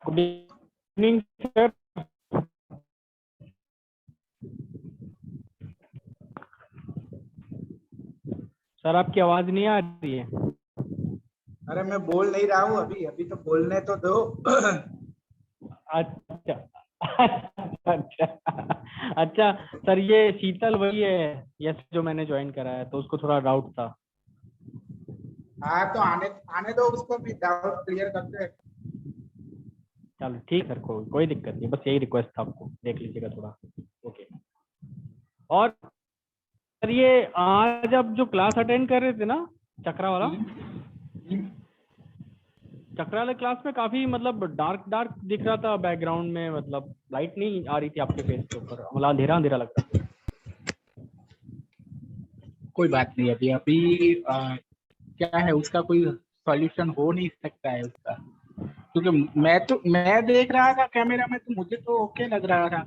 Good evening sir. Sir आपकी आवाज नहीं आ रही है। अरे मैं बोल नहीं रहा हूँ अभी अभी तो बोलने तो दो। अच्छा अच्छा अच्छा। सर ये शीतल वही है यस जो मैंने ज्वाइन करा है, तो उसको थोड़ा डाउट था। हाँ तो आने आने दो उसको भी डाउट क्लियर करते हैं। चलो ठीक सर, कोई कोई दिक्कत नहीं, बस यही रिक्वेस्ट था, आपको देख लीजिएगा थोड़ा। ओके। और सर ये आज आप जो क्लास अटेंड कर रहे थे ना, चक्रा वाला, चक्रा वाले क्लास में काफी मतलब डार्क डार्क दिख रहा था बैकग्राउंड में, मतलब लाइट नहीं आ रही थी आपके फेस के ऊपर, मतलब अंधेरा अंधेरा लग रहा था। कोई बात नहीं, अभी अभी क्या है उसका कोई सॉल्यूशन हो नहीं सकता है उसका, क्योंकि मैं देख रहा था कैमरा में तो मुझे तो ओके लग रहा था।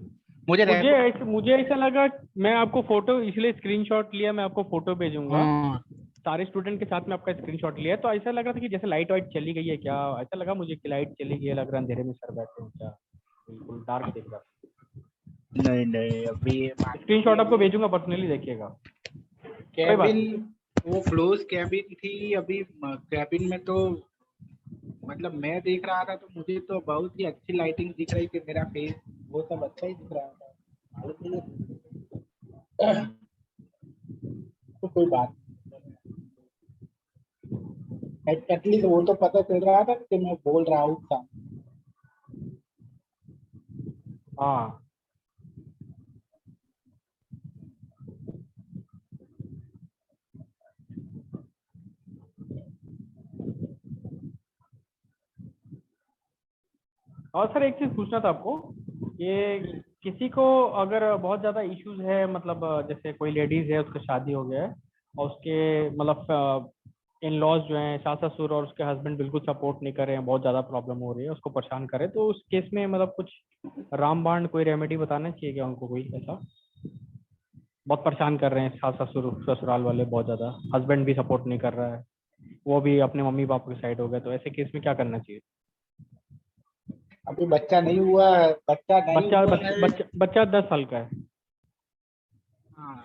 मुझे ऐसा लगा, मैं आपको फोटो इसलिए स्क्रीनशॉट लिया, मैं आपको फोटो भेजूंगा हाँ सारे स्टूडेंट के साथ में, आपका स्क्रीनशॉट लिया, तो ऐसा लग रहा था कि जैसे लाइट वाइट चली गई है क्या, ऐसा लगा मुझे कि लाइट चली गई है, लग रहा है अंधेरे में सर बैठे हैं क्या, बिल्कुल डार्क दिख रहा। नहीं नहीं, अभी मान लीजिए स्क्रीनशॉट आपको अभी भेजूंगा पर्सनली, देखिएगा। कोई बात कैबिन, नहीं। वो क्लोज कैबिन थी अभी। कैबिन में तो मतलब मैं देख रहा था तो मुझे तो बहुत ही अच्छी लाइटिंग दिख रही थी, मेरा फेस वो सब अच्छा ही दिख रहा था। मालूम नहीं, तो कोई बात एटलीस्ट वो तो पता चल रहा था कि मैं बोल रहा हूँ था। हाँ और सर एक चीज पूछना था आपको, ये किसी को अगर बहुत ज्यादा इश्यूज है, मतलब जैसे कोई लेडीज है उसका शादी हो गया है और उसके मतलब इन लॉज जो हैं, सास ससुर और उसके हस्बैंड बिल्कुल सपोर्ट नहीं कर रहे हैं, बहुत ज्यादा प्रॉब्लम हो रही है, उसको परेशान करे, तो उस केस में मतलब कुछ रामबाण कोई रेमेडी बताना चाहिए क्या उनको, कोई ऐसा? बहुत परेशान कर रहे हैं सास ससुर, ससुराल वाले बहुत ज्यादा, हस्बैंड भी सपोर्ट नहीं कर रहा है, वो भी अपने मम्मी पापा के साइड हो गए, तो ऐसे केस में क्या करना चाहिए? अभी बच्चा नहीं हुआ, बच्चा नहीं बच्चा हुआ बच्चा है। बच्चा, बच्चा 10 साल का है, हाँ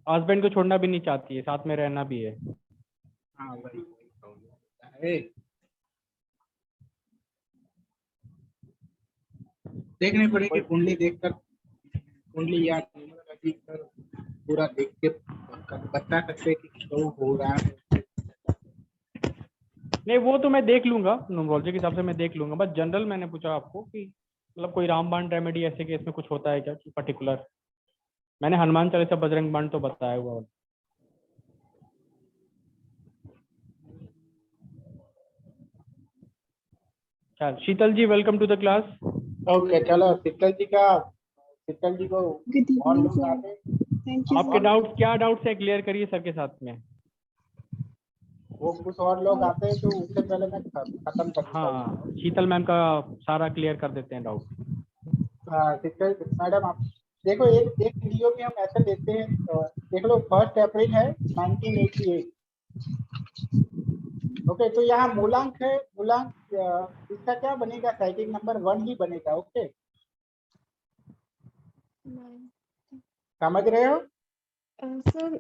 हस्बैंड को छोड़ना भी नहीं चाहती है, साथ में रहना भी है। हाँ, वही वही प्रॉब्लम है। देखनी पड़ेगी कोई कुंडली देखकर, कुंडली या न्यूमरोलॉजी कर पूरा देख के बता सकते हैं कि क्यों हो रहा है। नहीं, वो तो मैं देख लूंगा, न्यूमरोलॉजी के हिसाब से मैं देख लूंगा, बस जनरल मैंने पूछा आपको कि मतलब कोई रामबाण रेमेडी ऐसे केस में कुछ होता है क्या कि पर्टिकुलर? मैंने हनुमान चालीसा बजरंग बाण तो बताया हुआ। चल Sheetal ji, welcome to the class. Okay चलो, शीतल जी को Good और evening, लोग sir. आते Thank you, आपके sir. डाउट, क्या डाउट्स है, क्लियर करिए सर के साथ में। वो कुछ और लोग आते हैं तो उससे पहले मैं खत्म कर देता हाँ, हूँ। शीतल मैम का सारा क्लियर कर देते हैं डाउट। हाँ, शीतल मैडम आप देखो, एक एक वीडियो में हम ऐसे लेते हैं, देख लो 1 अप्रैल है 1988। ओके, तो यहाँ मूलांक है, मूलांक इसका क्या बनेगा, साइकिल नंबर 1 ही बनेगा। ओके, समझ रहे हो? सर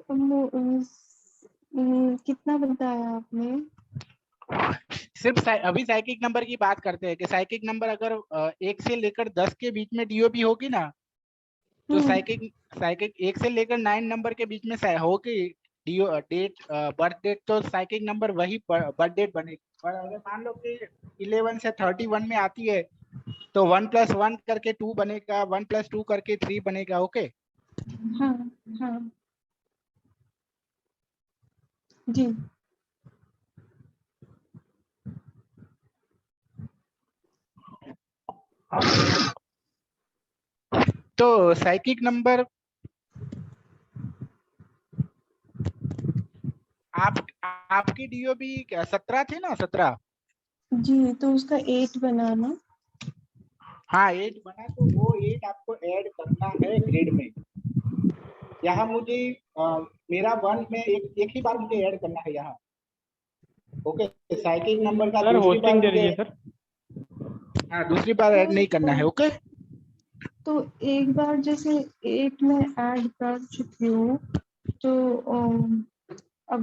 कितना बताया आपने? सिर्फ अभी साइकिक नंबर की बात करते हैं कि साइकिक नंबर अगर 1 से लेकर 10 के बीच में डीओपी होगी ना, तो साइकिक साइकिक 1 से लेकर 9 नंबर के बीच में होगी डीओ डेट, बर्थ डेट, तो साइकिक नंबर वही बर्थ डेट बनेगी। और अगर मान लो कि 11 से 31 में आती है तो 1+1 करके 2 बनेगा, 1+2 करके 3 बनेगा। ओके हाँ हाँ जी। तो साइकिक नंबर आपकी डीओपी 17 थी ना, 17? जी, तो उसका 8 बनाना। हाँ 8 बना, तो वो 8 आपको ऐड करना है ग्रेड में। यहाँ मुझे मेरा 1 में एक ही बार मुझे ऐड करना है यहाँ। ओके, साइकिल नंबर का सर दूसरी बार होस्टिंग दे मुझे, दीजिए सर। हाँ, दूसरी बार ऐड नहीं करना है। ओके, तो एक बार जैसे 8 में ऐड कर चुकी हूँ, तो अब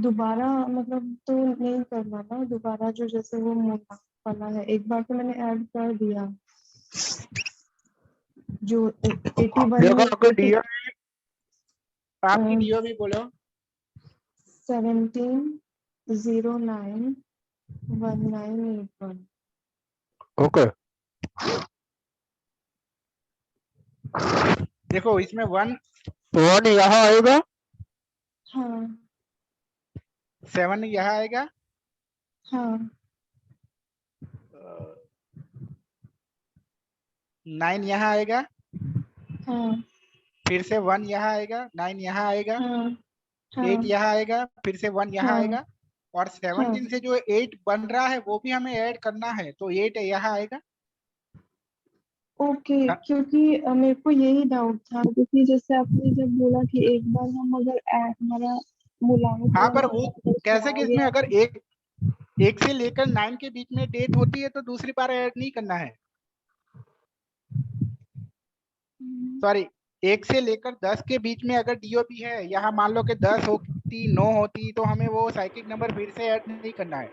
दोबारा मतलब तो नहीं करना ना दोबारा, जो जैसे वो मोटा वाला है, एक बार तो मैंने ऐड कर दिया जो 81 देखो में आपको डीओ, आपकी डीओ भी बोलो। 17091981। ओके, देखो इसमें वन यहाँ आएगा, हाँ 7 यहाँ आएगा, हाँ 9 यहाँ आएगा, हाँ फिर से 1 यहाँ आएगा, 9 यहाँ आएगा, हाँ 8 हाँ यहाँ आएगा, फिर से 1 यहाँ हाँ आएगा, और 17 हाँ। से जो 8 बन रहा है वो भी हमें ऐड करना है, तो 8 यहाँ आएगा। ओके, हाँ, क्योंकि मेरे को यही डाउट था, क्योंकि जैसे आपने जब बोला कि एक बार हम अगर हमारा मूल्यांक हाँ, पर वाला वो उसमें कैसे आ कि इसमें गया। अगर एक से लेकर 9 के बीच में डेट होती है तो दूसरी बार ऐड नहीं करना है। सॉरी, 1 से लेकर 10 के बीच में अगर डीओपी है, यहाँ मान लो कि 10 होती, 9 होती, तो हमें वो साइक्लिक नंबर फिर से ऐड नहीं करना है।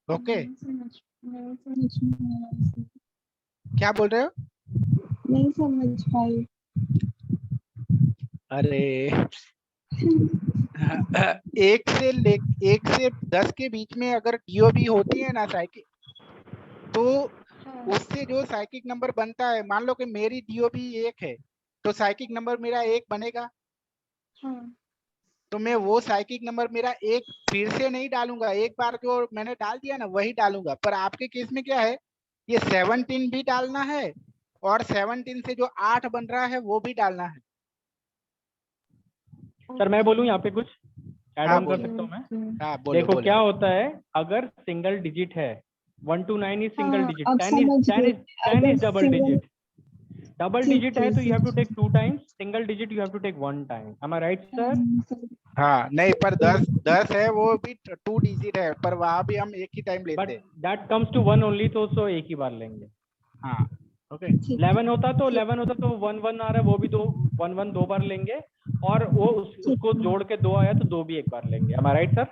ओके, नहीं समझ में आया, क्या बोल रहे हो? नहीं समझ पाई। अरे एक से 10 के बीच में अगर डीओबी होती है ना साइकिल, तो हाँ उससे जो साइकिक नंबर बनता है, मान लो कि मेरी डीओबी 1 है, तो साइकिक नंबर मेरा 1 बनेगा, हाँ तो मैं वो साइकिक नंबर मेरा 1 फिर से नहीं डालूंगा, एक बार जो मैंने डाल दिया ना वही डालूंगा। पर आपके केस में क्या है, ये 17 भी डालना है, और 17 से जो 8 बन रहा है वो भी डालना है। सर मैं बोलूँ यहाँ पे कुछ ऐड हाँ ऑन कर बोलो, सकता हूँ मैं? हाँ बोलो देखो बोलो। क्या होता है, अगर सिंगल डिजिट है 1 to 9 इज सिंगल हाँ डिजिट, अब 10 इज समझ 10 गई। इज 10 अगर is double single, digit. Double ठीक डिजिट है है तो यू हैव टू टेक ठीक 2 times, single digit you have to take 1 time. Am I right sir? हाँ नहीं, पर 10 है वो भी 2 डिजिट है, पर वहां भी हम एक ही टाइम लेते बट हैं। दैट कम्स टू 1 ओनली, तो उसको एक ही बार लेंगे। हाँ ओके, ठीक 11 होता तो ठीक 11 होता तो 1 1 आ रहा है, वो भी 2 बार लेंगे, और वो ठीक उसको है जोड़ के 2 आया तो 2 भी एक बार लेंगे। M I right sir?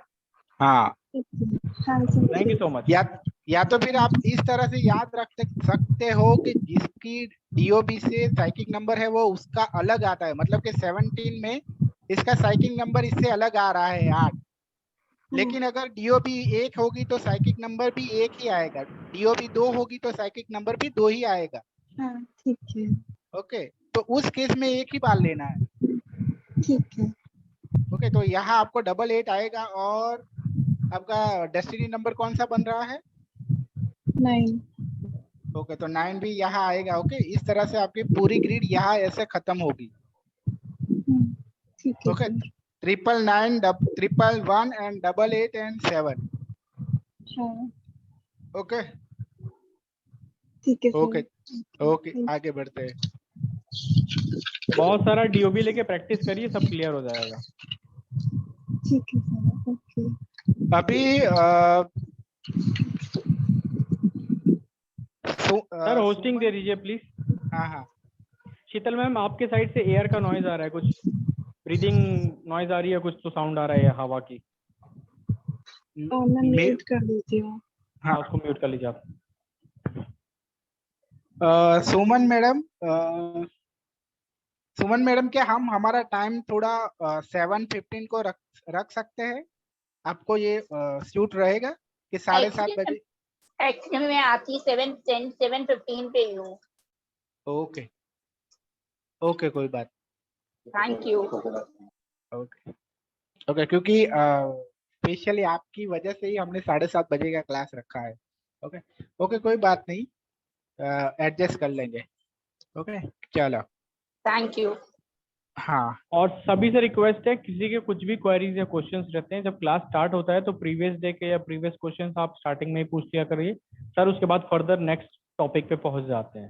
हाँ। ठीक है। हाँ समझ थैंक यू गई। So much. या तो फिर आप इस तरह से याद रख सकते हो कि जिसकी डीओबी से साइकिक नंबर है वो उसका अलग आता है, मतलब कि 17 में इसका साइकिक नंबर इससे अलग आ रहा है 8, हाँ लेकिन अगर डीओबी 1 होगी तो साइकिक नंबर भी 1 ही आएगा, डीओबी 2 होगी तो साइकिक नंबर भी 2 ही आएगा। हाँ ठीक है ओके, तो उस केस में एक ही बार लेना है। ठीक है। ओके, तो यहाँ आपको 88 आएगा, और आपका डेस्टिनी नंबर कौन सा बन रहा है? 9। ओके, तो 9 भी यहाँ आएगा। ओके, इस तरह से आपकी पूरी ग्रिड यहाँ ऐसे खत्म होगी। ठीक है ओके, सर। 999, 111 and 88 and 7। हाँ ओके ठीक है ओके सर। ओके, आगे बढ़ते हैं। बहुत सारा डीओबी लेके प्रैक्टिस करिए, सब क्लियर हो जाएगा। ठीक है सर। ओके। अभी सर होस्टिंग दे सुमन, दीजिए प्लीज। हाँ हाँ, शीतल मैम, आपके साइड से एयर का नॉइज आ रहा है, कुछ ब्रीदिंग नॉइज आ रही है, कुछ तो साउंड आ रहा है हवा की। और मैं मे म्यूट कर देती हूँ। हाँ, हाँ, उसको म्यूट कर लीजिए आप। सुमन मैडम, सुमन मैडम, क्या हम हमारा टाइम थोड़ा 7:15 को रख सकते हैं? आपको ये सूट रहेगा कि 7:30 बजे? एक्चुअली मैं आती 7:15 पे ही हूँ। ओके ओके, कोई बात। Thank you. ओके ओके, क्योंकि स्पेशली आपकी वजह से ही हमने 7:30 बजे का क्लास रखा है। ओके ओके, कोई बात नहीं, एडजस्ट कर लेंगे। ओके चलो, थैंक यू। हाँ और सभी से रिक्वेस्ट है, किसी के कुछ भी क्वेरीज या क्वेश्चंस रहते हैं, जब क्लास स्टार्ट होता है तो प्रीवियस डे के या प्रीवियस क्वेश्चंस आप स्टार्टिंग में ही पूछ लिया करिए सर, उसके बाद फर्दर नेक्स्ट टॉपिक पे पहुंच जाते हैं।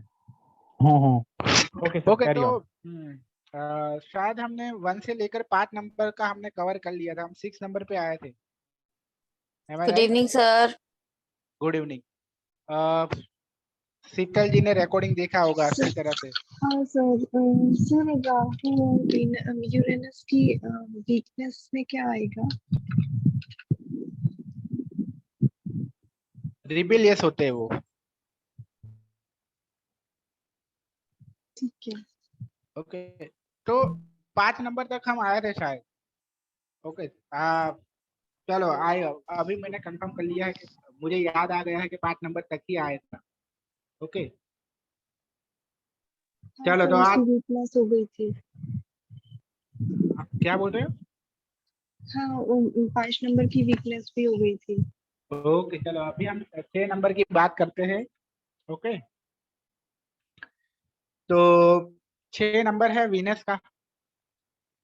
ओके सर, ओके, कैरी तो ऑन। शायद हमने 1 से लेकर 5 नंबर का हमने कवर कर लिया था, हम 6 नंबर पे आए थे। Am I good right? Evening sir. Good evening. Sheetal ji ने रिकॉर्डिंग देखा होगा अच्छी तरह से। हाँ सर, सर राहु यूरेनस की वीकनेस में क्या आएगा? रिबेलियस होते हैं वो। ठीक है। ओके, तो 5 नंबर तक हम आए थे शायद। ओके, चलो आए। अभी मैंने कंफर्म कर लिया है कि मुझे याद आ गया है कि 5 नंबर तक ही आया था। ओके, हाँ चलो सर, तो उसकी आप वीकनेस हो गई थी। क्या बोल रहे हो? हाँ, 5 नंबर की वीकनेस भी हो गई थी। ओके, चलो अभी हम 6 नंबर की बात करते हैं। ओके, तो 6 नंबर है वीनस का।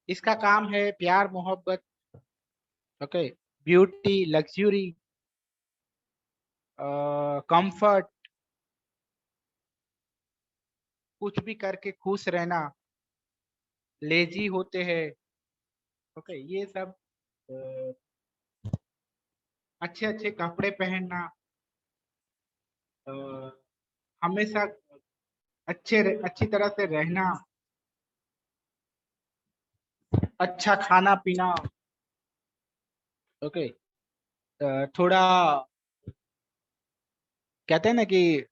इसका काम है प्यार मोहब्बत, ओके, ब्यूटी, लग्जरी, कंफर्ट, कुछ भी करके खुश रहना, लेजी होते हैं। ओके, ये सब अच्छे अच्छे कपड़े पहनना, अ, हमेशा अच्छी तरह से रहना, अच्छा खाना पीना। ओके, थोड़ा कहते हैं ना कि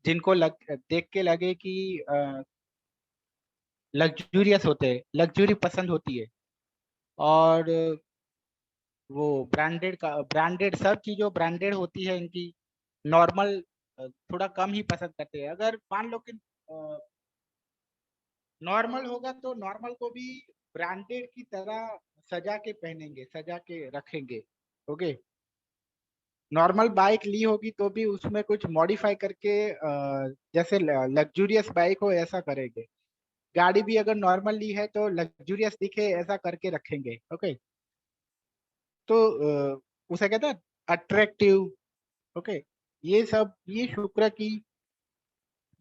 जिनको देख के लगे कि लग्जूरियस होते हैं, लग्जरी पसंद होती है, और वो ब्रांडेड सब चीजों ब्रांडेड होती है इनकी। नॉर्मल थोड़ा कम ही पसंद करते हैं। अगर मान लो कि नॉर्मल होगा तो नॉर्मल को भी ब्रांडेड की तरह सजा के पहनेंगे, सजा के रखेंगे। ओके, नॉर्मल बाइक ली होगी तो भी उसमें कुछ मॉडिफाई करके जैसे लग्जूरियस बाइक हो ऐसा करेंगे। गाड़ी भी अगर नॉर्मल ली है तो लग्जूरियस दिखे ऐसा करके रखेंगे। ओके, तो उसे कहते हैं अट्रैक्टिव। ओके, ये शुक्र की,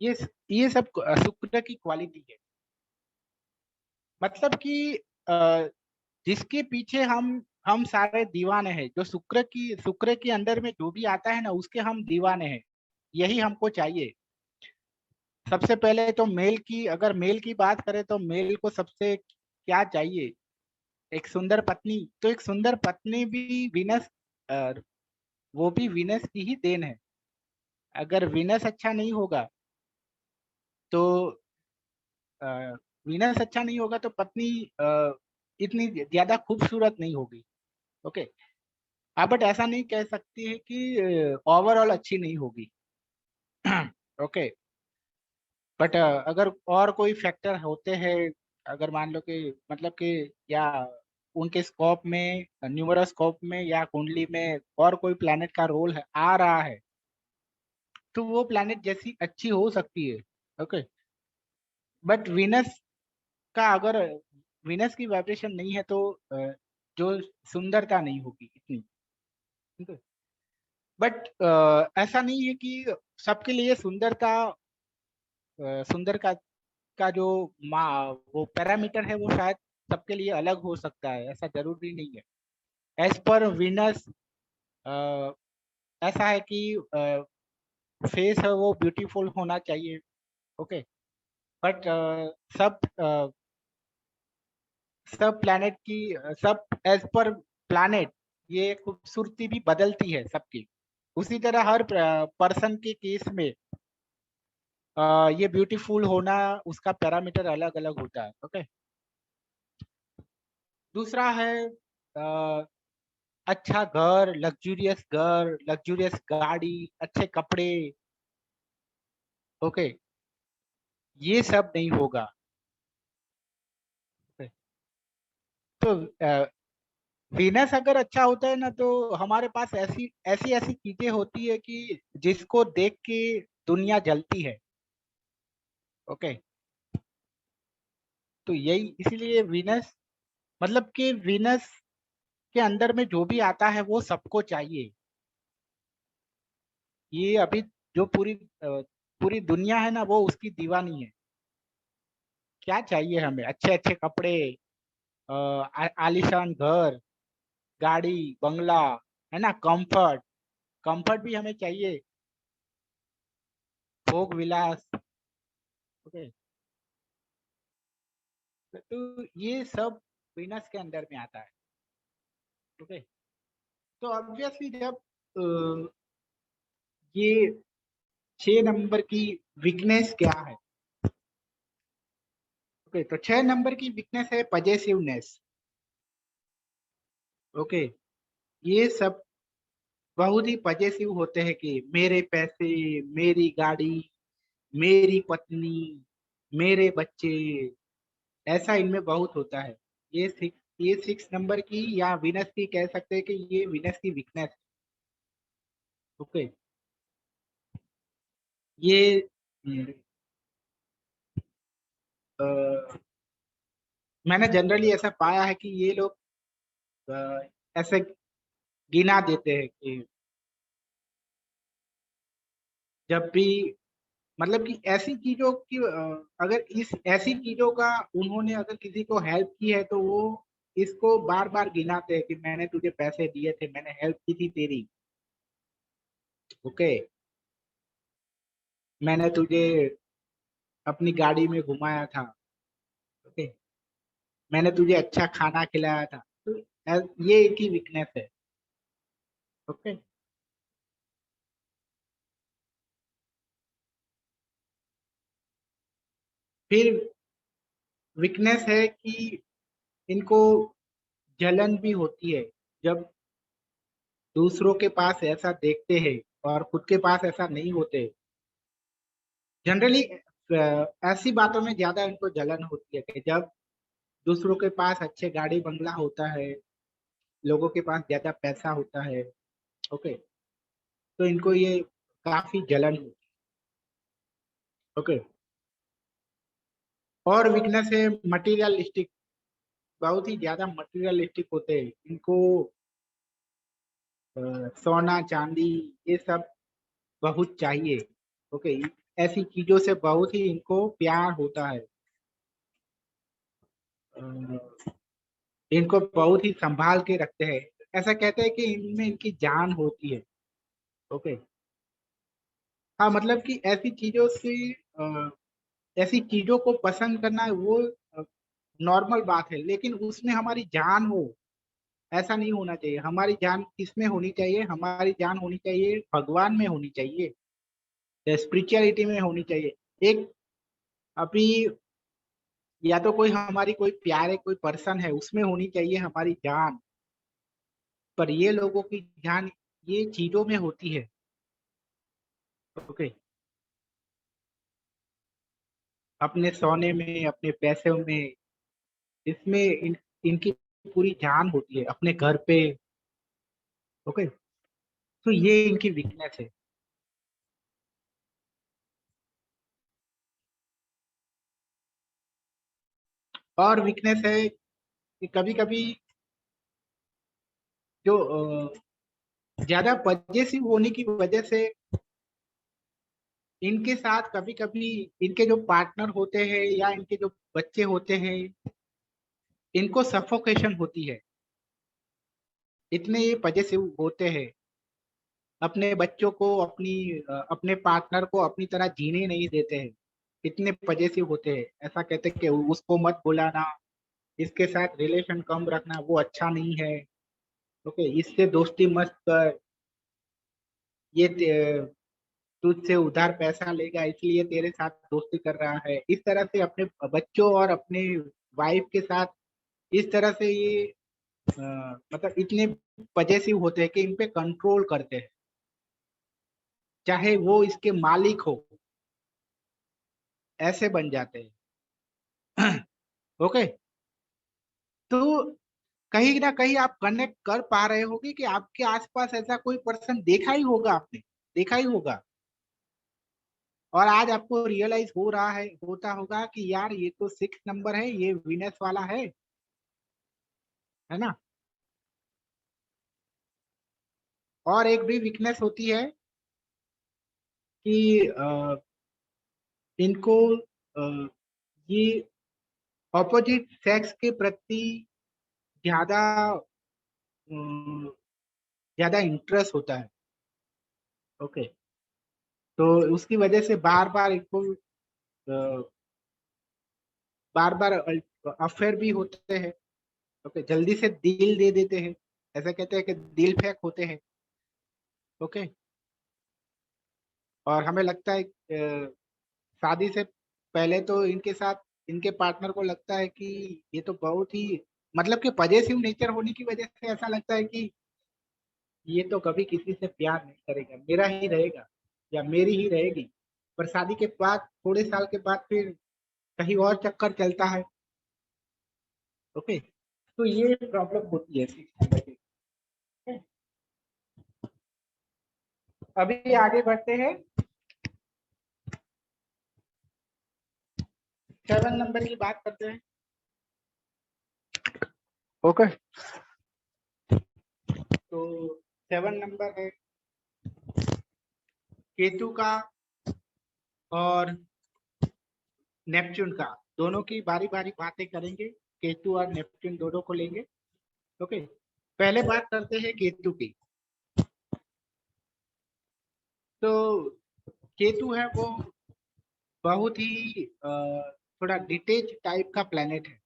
ये ये सब शुक्र की क्वालिटी है। मतलब कि जिसके पीछे हम सारे दीवाने हैं, जो शुक्र के अंदर में जो भी आता है ना उसके हम दीवाने हैं। यही हमको चाहिए। सबसे पहले तो अगर मेल की बात करें तो मेल को सबसे क्या चाहिए? एक सुंदर पत्नी। तो एक सुंदर पत्नी भी वीनस, वो भी वीनस की ही देन है। अगर वीनस अच्छा नहीं होगा तो वीनस अच्छा नहीं होगा तो पत्नी इतनी ज्यादा खूबसूरत नहीं होगी। ओके, आप बट ऐसा नहीं कह सकती है कि ओवरऑल अच्छी नहीं होगी। ओके, बट अगर और कोई फैक्टर होते हैं, अगर मान लो कि मतलब कि या उनके स्कोप में, न्यूमरस स्कोप में या कुंडली में और कोई प्लैनेट का रोल है आ रहा है तो वो प्लैनेट जैसी अच्छी हो सकती है। ओके, बट वीनस का अगर वीनस की वाइब्रेशन नहीं है तो जो सुंदरता नहीं होगी इतनी। ठीक है, बट ऐसा नहीं है कि सबके लिए सुंदर का जो वो पैरामीटर है वो शायद सबके लिए अलग हो सकता है, ऐसा जरूरी नहीं है। एज पर वीनस ऐसा है कि फेस है वो ब्यूटीफुल होना चाहिए। ओके, बट सब सब प्लैनेट की सब एज पर प्लैनेट ये खूबसूरती भी बदलती है सबकी। उसी तरह हर पर्सन के केस में ये ब्यूटीफुल होना उसका पैरामीटर अलग अलग होता है। ओके, दूसरा है अ, अच्छा घर, लग्जूरियस गाड़ी, अच्छे कपड़े। ओके, ये सब नहीं होगा। Okay? तो वीनस अगर अच्छा होता है ना तो हमारे पास ऐसी ऐसी ऐसी चीजें होती है कि जिसको देख के दुनिया जलती है। ओके, तो यही इसीलिए वीनस, मतलब कि वीनस के अंदर में जो भी आता है वो सबको चाहिए। ये अभी जो पूरी दुनिया है ना वो उसकी दीवानी है। क्या चाहिए हमें? अच्छे अच्छे कपड़े, आलीशान घर, गाड़ी, बंगला, है ना, कंफर्ट, कंफर्ट भी हमें चाहिए, भोग विलास। ओके, तो ये सब वीनस के अंदर में आता है। ओके, तो ऑब्वियसली जब ये 6 नंबर की वीकनेस क्या है? ओके, तो 6 नंबर की वीकनेस है पजेसिवनेस। ओके, ये सब बहुत ही पजेसिव होते हैं कि मेरे पैसे, मेरी गाड़ी, मेरी पत्नी, मेरे बच्चे, ऐसा इनमें बहुत होता है। ये 6 नंबर की या वीनस की कह सकते हैं कि ये वीनस की वीकनेस। ओके, ये अ, मैंने जनरली ऐसा पाया है कि ये लोग ऐसे गिना देते हैं कि जब भी मतलब कि ऐसी चीजों की अगर इस ऐसी चीजों का उन्होंने अगर किसी को हेल्प की है तो वो इसको बार बार गिनाते हैं कि मैंने तुझे पैसे दिए थे, मैंने हेल्प की थी तेरी। ओके, मैंने तुझे अपनी गाड़ी में घुमाया था। ओके, मैंने तुझे अच्छा खाना खिलाया था। तो ये इनकी वीकनेस है। ओके, फिर वीकनेस है कि इनको जलन भी होती है जब दूसरों के पास ऐसा देखते हैं और खुद के पास ऐसा नहीं होते। जनरली ऐसी बातों में ज्यादा इनको जलन होती है कि जब दूसरों के पास अच्छे गाड़ी बंगला होता है, लोगों के पास ज्यादा पैसा होता है। ओके, तो इनको ये काफी जलन होती है। ओके, और वीकनेस है मटेरियलिस्टिक, बहुत ही ज्यादा मटेरियलिस्टिक होते हैं इनको। सोना चांदी ये सब बहुत चाहिए। ओके, ऐसी चीजों से बहुत ही इनको प्यार होता है। अ, इनको बहुत ही संभाल के रखते हैं। ऐसा कहते हैं कि इनमें इनकी जान होती है। ओके, हाँ, मतलब कि ऐसी चीजों से ऐसी चीजों को पसंद करना वो नॉर्मल बात है, लेकिन उसमें हमारी जान हो, ऐसा नहीं होना चाहिए। हमारी जान किसमें होनी चाहिए? हमारी जान होनी चाहिए भगवान में होनी चाहिए, स्पिरिचुअलिटी में होनी चाहिए। एक अभी या तो कोई हमारी कोई प्यारे कोई पर्सन है उसमें होनी चाहिए हमारी जान, पर ये लोगों की जान ये चीजों में होती है। ओके, अपने सोने में, अपने पैसों में, इसमें इनकी पूरी जान होती है, अपने घर पे। ओके, तो ये इनकी वीकनेस है। और वीकनेस है कि कभी कभी जो ज्यादा पजेसिव होने की वजह से इनके साथ कभी कभी इनके जो पार्टनर होते हैं या इनके जो बच्चे होते हैं, इनको सफोकेशन होती है। इतने ये पजेसिव होते हैं, अपने बच्चों को अपने पार्टनर को अपनी तरह जीने नहीं देते हैं। इतने पजेसिव होते हैं, ऐसा कहते हैं कि उसको मत बुलाना, इसके साथ रिलेशन कम रखना, वो अच्छा नहीं है। ओके, इससे दोस्ती मत कर, ये तुझसे उधार पैसा लेगा इसलिए तेरे साथ दोस्ती कर रहा है। इस तरह से अपने बच्चों और अपने वाइफ के साथ इस तरह से ये मतलब इतने पजेसिव होते हैं कि इन पे कंट्रोल करते हैं, चाहे वो इसके मालिक हो, ऐसे बन जाते हैं। ओके, तो कहीं ना कहीं आप कनेक्ट कर पा रहे होगे कि आपके आसपास ऐसा कोई पर्सन देखा ही होगा, आपने देखा ही होगा, और आज आपको रियलाइज हो रहा है, होता होगा कि यार ये तो 6 नंबर है, ये वीनस वाला है ना। और एक भी वीकनेस होती है कि इनको ये ऑपोजिट सेक्स के प्रति ज्यादा ज्यादा इंटरेस्ट होता है। ओके, तो उसकी वजह से बार बार इनको बार बार अफेयर भी होते हैं। ओके, जल्दी से दिल दे देते हैं, ऐसा कहते हैं कि दिल फेंक होते हैं। ओके, और हमें लगता है शादी से पहले तो इनके साथ इनके पार्टनर को लगता है कि ये तो बहुत ही मतलब कि पजेसिव नेचर होने की वजह से ऐसा लगता है कि ये तो कभी किसी से प्यार नहीं करेगा, मेरा ही रहेगा या मेरी ही रहेगी। पर शादी के बाद थोड़े साल के बाद फिर कहीं और चक्कर चलता है। ओके, तो ये प्रॉब्लम होती है 6 नंबर की। अभी आगे बढ़ते हैं 7 नंबर की बात करते हैं। ओके, तो 7 नंबर है केतु का और नेपच्यून का, दोनों की बारी बारी बातें करेंगे। केतु और नेपच्यून दोनों को लेंगे। ओके, पहले बात करते हैं केतु की। तो केतु है वो बहुत ही थोड़ा डिटेच टाइप का प्लेनेट है।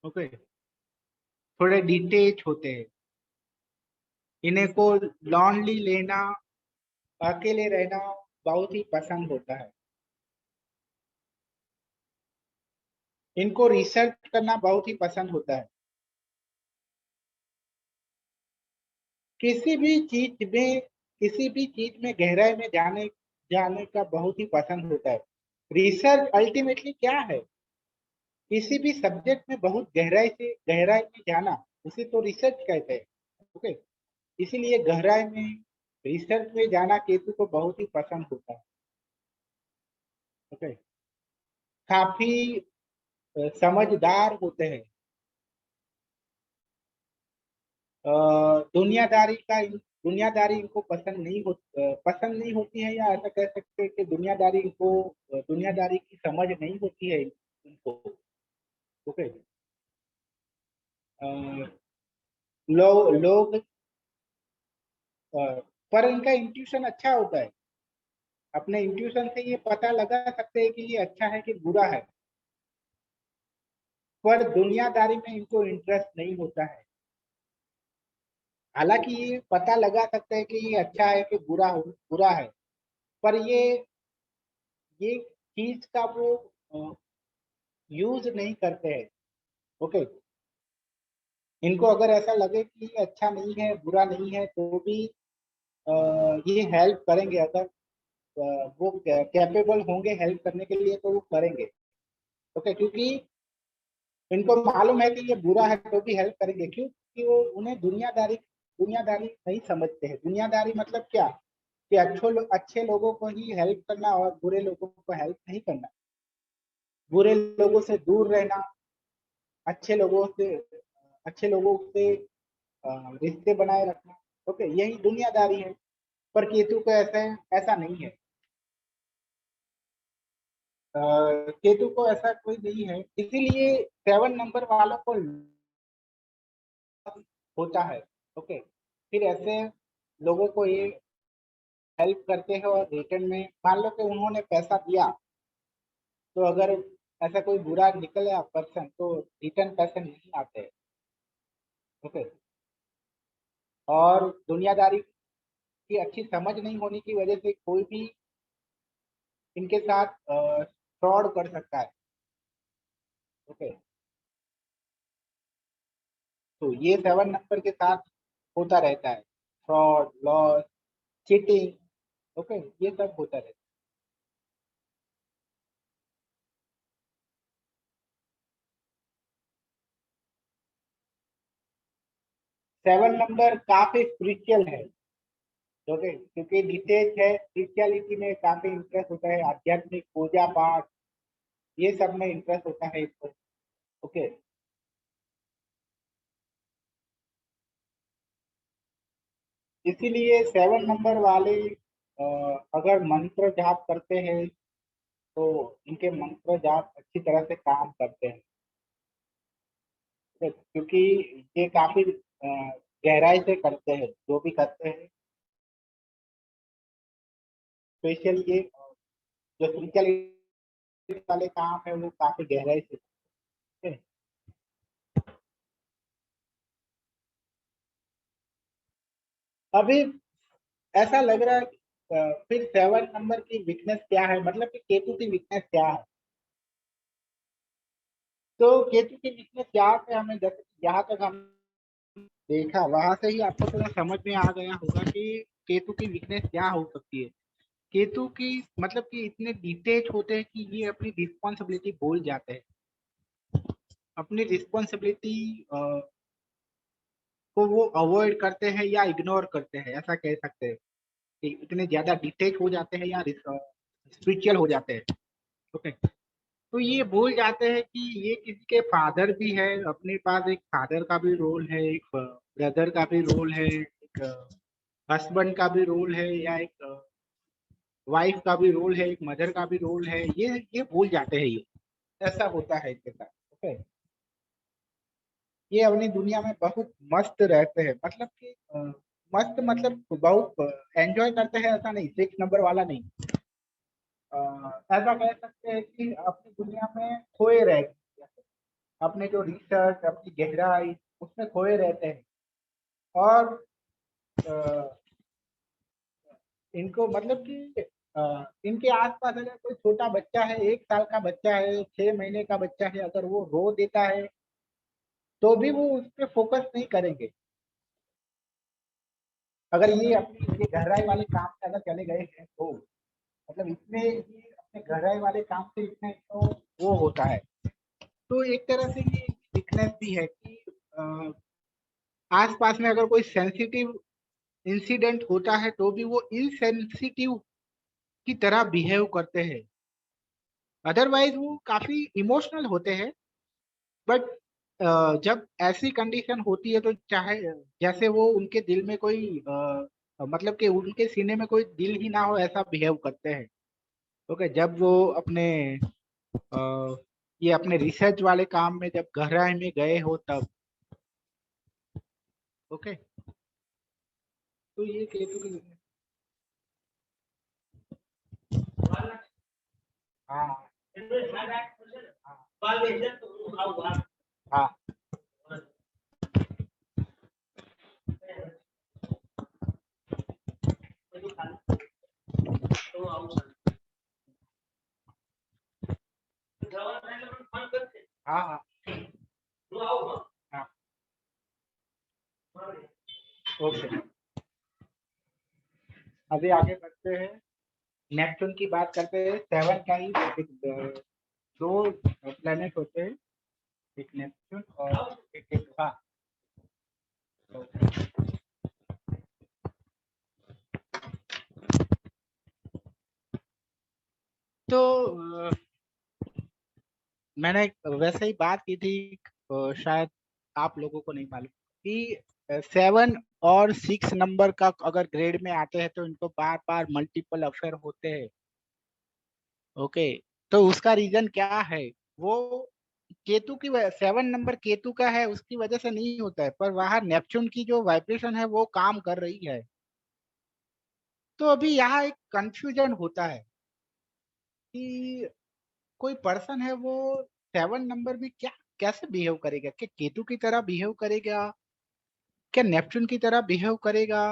ओके, थोड़े डिटेच होते हैं, इन्हें को लॉनली लेना, अकेले रहना बहुत ही पसंद होता है। इनको रिसर्च करना बहुत ही पसंद होता है। किसी भी चीज में गहराई में जाने जाने का बहुत ही पसंद होता है। रिसर्च अल्टीमेटली क्या है? किसी भी सब्जेक्ट में बहुत गहराई में जाना, उसे तो रिसर्च कहते हैं। ओके, इसीलिए गहराई में रिसर्च में जाना केतु को बहुत ही पसंद होता है। ओके, काफी समझदार होते हैं। दुनियादारी इनको पसंद नहीं होती है, या ऐसा कह सकते हैं कि दुनियादारी की समझ नहीं होती है इनको। ओके, लोग पर इनका इंट्यूशन अच्छा होता है। अपने इंट्यूशन से ये पता लगा सकते हैं कि ये अच्छा है कि बुरा है। पर दुनियादारी में इनको इंटरेस्ट नहीं होता है। हालांकि ये पता लगा सकते हैं कि ये अच्छा है कि बुरा है, पर ये चीज का वो यूज नहीं करते हैं। ओके, इनको अगर ऐसा लगे कि ये अच्छा नहीं है, बुरा नहीं है, तो भी ये हेल्प करेंगे। अगर वो कैपेबल होंगे हेल्प करने के लिए तो वो करेंगे। ओके, क्योंकि इनको मालूम है कि ये बुरा है तो भी हेल्प करेंगे। क्यों? कि वो उन्हें दुनियादारी नहीं समझते हैं। दुनियादारी मतलब क्या? कि अच्छे लोगों को ही हेल्प करना और बुरे लोगों को हेल्प नहीं करना, बुरे लोगों से दूर रहना, अच्छे लोगों से अच्छे लोगों से रिश्ते बनाए रखना। ओके, यही दुनियादारी है। पर केतु को ऐसा नहीं है। केतु को ऐसा कोई नहीं है, इसीलिए 7 नंबर वालों को होता है। ओके, फिर ऐसे लोगों को ये हेल्प करते हैं और रिटर्न में मान लो कि उन्होंने पैसा दिया, तो अगर ऐसा कोई बुरा निकले पर्सन तो रिटर्न पैसे नहीं आते। ओके, और दुनियादारी की अच्छी समझ नहीं होने की वजह से कोई भी इनके साथ फ्रॉड कर सकता है। ओके, तो ये 7 नंबर के साथ होता रहता है, फ्रॉड, लॉस, चीटिंग। ओके, ये सब होता रहता है। 7 नंबर काफी स्पिरिचुअल है। ओके, क्योंकि डिटेच है, स्पिरिचुअलिटी में काफी इंटरेस्ट होता है, आध्यात्मिक पूजा पाठ ये सब में इंटरेस्ट होता है इसको। ओके, इसीलिए 7 नंबर वाले अगर मंत्र जाप करते हैं तो इनके मंत्र जाप अच्छी तरह से काम करते हैं। क्योंकि ये काफी गहराई से करते हैं, जो भी करते हैं स्पेशल ये जो स्पिरिचुअलिटी वाले काम है वो काफी गहराई से। ठीक है? अभी ऐसा लग रहा है फिर 7 नंबर की वीकनेस क्या है, मतलब कि केतु की वीकनेस क्या है। तो केतु की वीकनेस क्या है, हमें जैसे यहाँ तक हम देखा वहां से ही आपको थोड़ा समझ में आ गया होगा कि केतु की वीकनेस क्या हो सकती है। केतु की मतलब कि इतने डिटेच होते हैं कि ये अपनी रिस्पॉन्सिबिलिटी भूल जाते हैं, अपनी रिस्पॉन्सिबिलिटी को वो अवॉइड करते हैं या इग्नोर करते हैं, ऐसा कह सकते हैं कि इतने ज्यादा डिटेच हो जाते हैं या स्पिरिचुअल हो जाते हैं। ओके, तो ये भूल जाते हैं कि ये किसी के फादर भी है, अपने पास एक फादर का भी रोल है, एक ब्रदर का भी रोल है, एक हस्बैंड का भी रोल है, या एक वाइफ का भी रोल है, एक मदर का भी रोल है। ये भूल जाते हैं, ये ऐसा होता है इनके साथ। ओके, ये अपनी दुनिया में बहुत मस्त रहते हैं, मतलब कि मस्त मतलब बहुत एंजॉय करते हैं, ऐसा नहीं 6 नंबर वाला नहीं। ऐसा कह सकते हैं कि अपनी दुनिया में खोए रहते हैं, अपने जो रिसर्च, अपनी गहराई उसमें खोए रहते हैं। और इनको मतलब कि इनके आसपास अगर कोई छोटा बच्चा है, 1 साल का बच्चा है, 6 महीने का बच्चा है, अगर वो रो देता है तो भी वो उस पर फोकस नहीं करेंगे। अगर ये अपनी ये गहराई वाले काम से अगर चले गए हैं तो मतलब इसमें ये अपने गहराई वाले काम से इतने तो वो होता है। तो एक तरह से ये वीकनेस भी है कि आसपास में अगर कोई सेंसिटिव इंसिडेंट होता है तो भी वो इनसेंसिटिव की तरह बिहेव करते हैं। अदरवाइज वो काफी इमोशनल होते हैं, बट जब ऐसी कंडीशन होती है तो चाहे जैसे वो उनके दिल में कोई मतलब कि उनके सीने में कोई दिल ही ना हो ऐसा बिहेव करते हैं। ओके, जब वो अपने अ, ये अपने रिसर्च वाले काम में जब गहराई में गए हो तब। ओके, तो ये केतु की। हाँ हाँ हाँ हाँ हाँ। ओके, अभी आगे बढ़ते हैं, नेपच्यून की बात करते हैं। 7 का ही दो प्लेनेट होते हैं, एक नेपच्यून और एक केतु। हाँ, तो मैंने वैसे ही बात की थी, शायद आप लोगों को नहीं मालूम कि 7 और 6 नंबर का अगर ग्रेड में आते हैं तो इनको बार बार मल्टीपल अफेयर होते हैं। ओके, तो उसका रीजन क्या है? वो केतु की 7 नंबर केतु का है उसकी वजह से नहीं होता है, पर वहां नेपच्यून की जो वाइब्रेशन है वो काम कर रही है। तो अभी यहाँ एक कंफ्यूजन होता है कि कोई पर्सन है वो 7 नंबर में क्या कैसे बिहेव करेगा, क्या केतु की तरह बिहेव करेगा, क्या नेपच्यून की तरह बिहेव करेगा।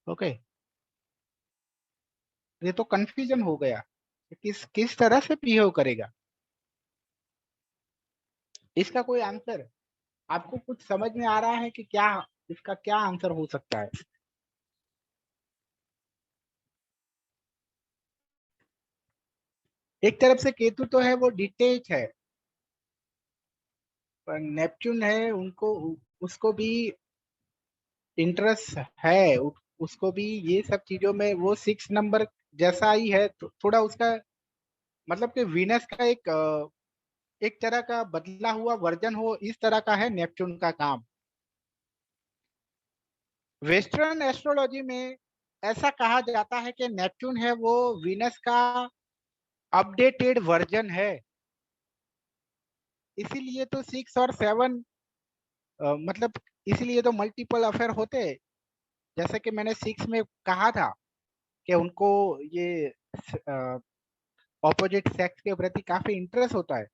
ओके, ये तो कंफ्यूजन हो गया कि किस किस तरह से बिहेव करेगा। इसका कोई आंसर आपको कुछ समझ में आ रहा है कि क्या इसका क्या आंसर हो सकता है? एक तरफ से केतु तो है वो डिटेच है, पर नेपच्यून है उनको उसको भी इंटरेस्ट है, उसको भी ये सब चीजों में। वो 6 नंबर जैसा ही है, तो थोड़ा उसका मतलब कि वीनस का एक तरह का बदला हुआ वर्जन हो, इस तरह का है नेपच्यून का काम। वेस्टर्न एस्ट्रोलॉजी में ऐसा कहा जाता है कि नेपच्यून है वो वीनस का अपडेटेड वर्जन है। इसीलिए तो 6 और 7 मतलब इसीलिए तो मल्टीपल अफेयर होते हैं। जैसे कि मैंने 6 में कहा था कि उनको ये ऑपोजिट सेक्स के प्रति काफी इंटरेस्ट होता है।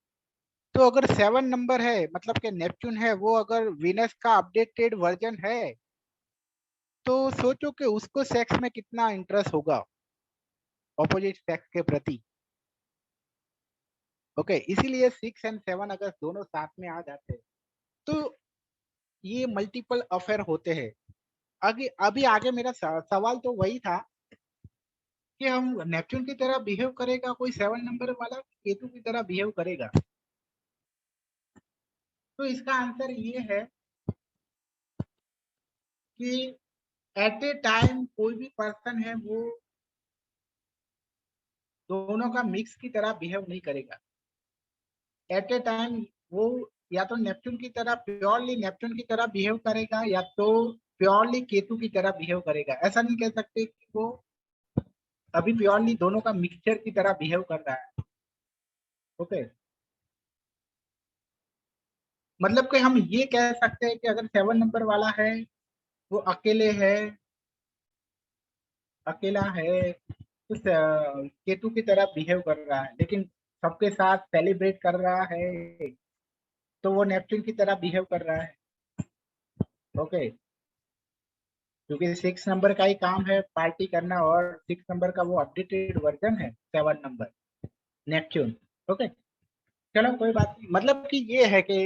तो अगर 7 नंबर है मतलब कि नेपच्यून है वो अगर वीनस का अपडेटेड वर्जन है तो सोचो कि उसको सेक्स में कितना इंटरेस्ट होगा ऑपोजिट सेक्स के प्रति। ओके, इसीलिए 6 एंड 7 अगर दोनों साथ में आ जाते हैं तो ये मल्टीपल अफेयर होते हैं। अभी आगे मेरा सवाल तो वही था कि हम नेपच्यून की तरह बिहेव करेगा कोई 7 नंबर वाला, केतु की तरह बिहेव करेगा। तो इसका आंसर ये है कि एट ए टाइम कोई भी पर्सन है वो दोनों का मिक्स की तरह बिहेव नहीं करेगा। एट ए टाइम वो या तो नेपच्यून की तरह प्योरली नेपच्यून की तरह बिहेव करेगा या तो प्योरली केतु की तरह बिहेव करेगा। ऐसा नहीं कह सकते कि वो अभी प्योरली दोनों का मिक्सचर की तरह बिहेव कर रहा है। ओके, मतलब कि हम ये कह सकते हैं कि अगर 7 नंबर वाला है वो अकेला है तो केतु की तरह बिहेव कर रहा है, लेकिन सबके साथ सेलिब्रेट कर रहा है तो वो नेपच्यून की तरह बिहेव कर रहा है। ओके, क्योंकि 6 नंबर का ही काम है पार्टी करना और 6 नंबर का वो अपडेटेड वर्जन है 7 नंबर नेपच्यून। ओके, चलो कोई बात नहीं। मतलब कि ये है कि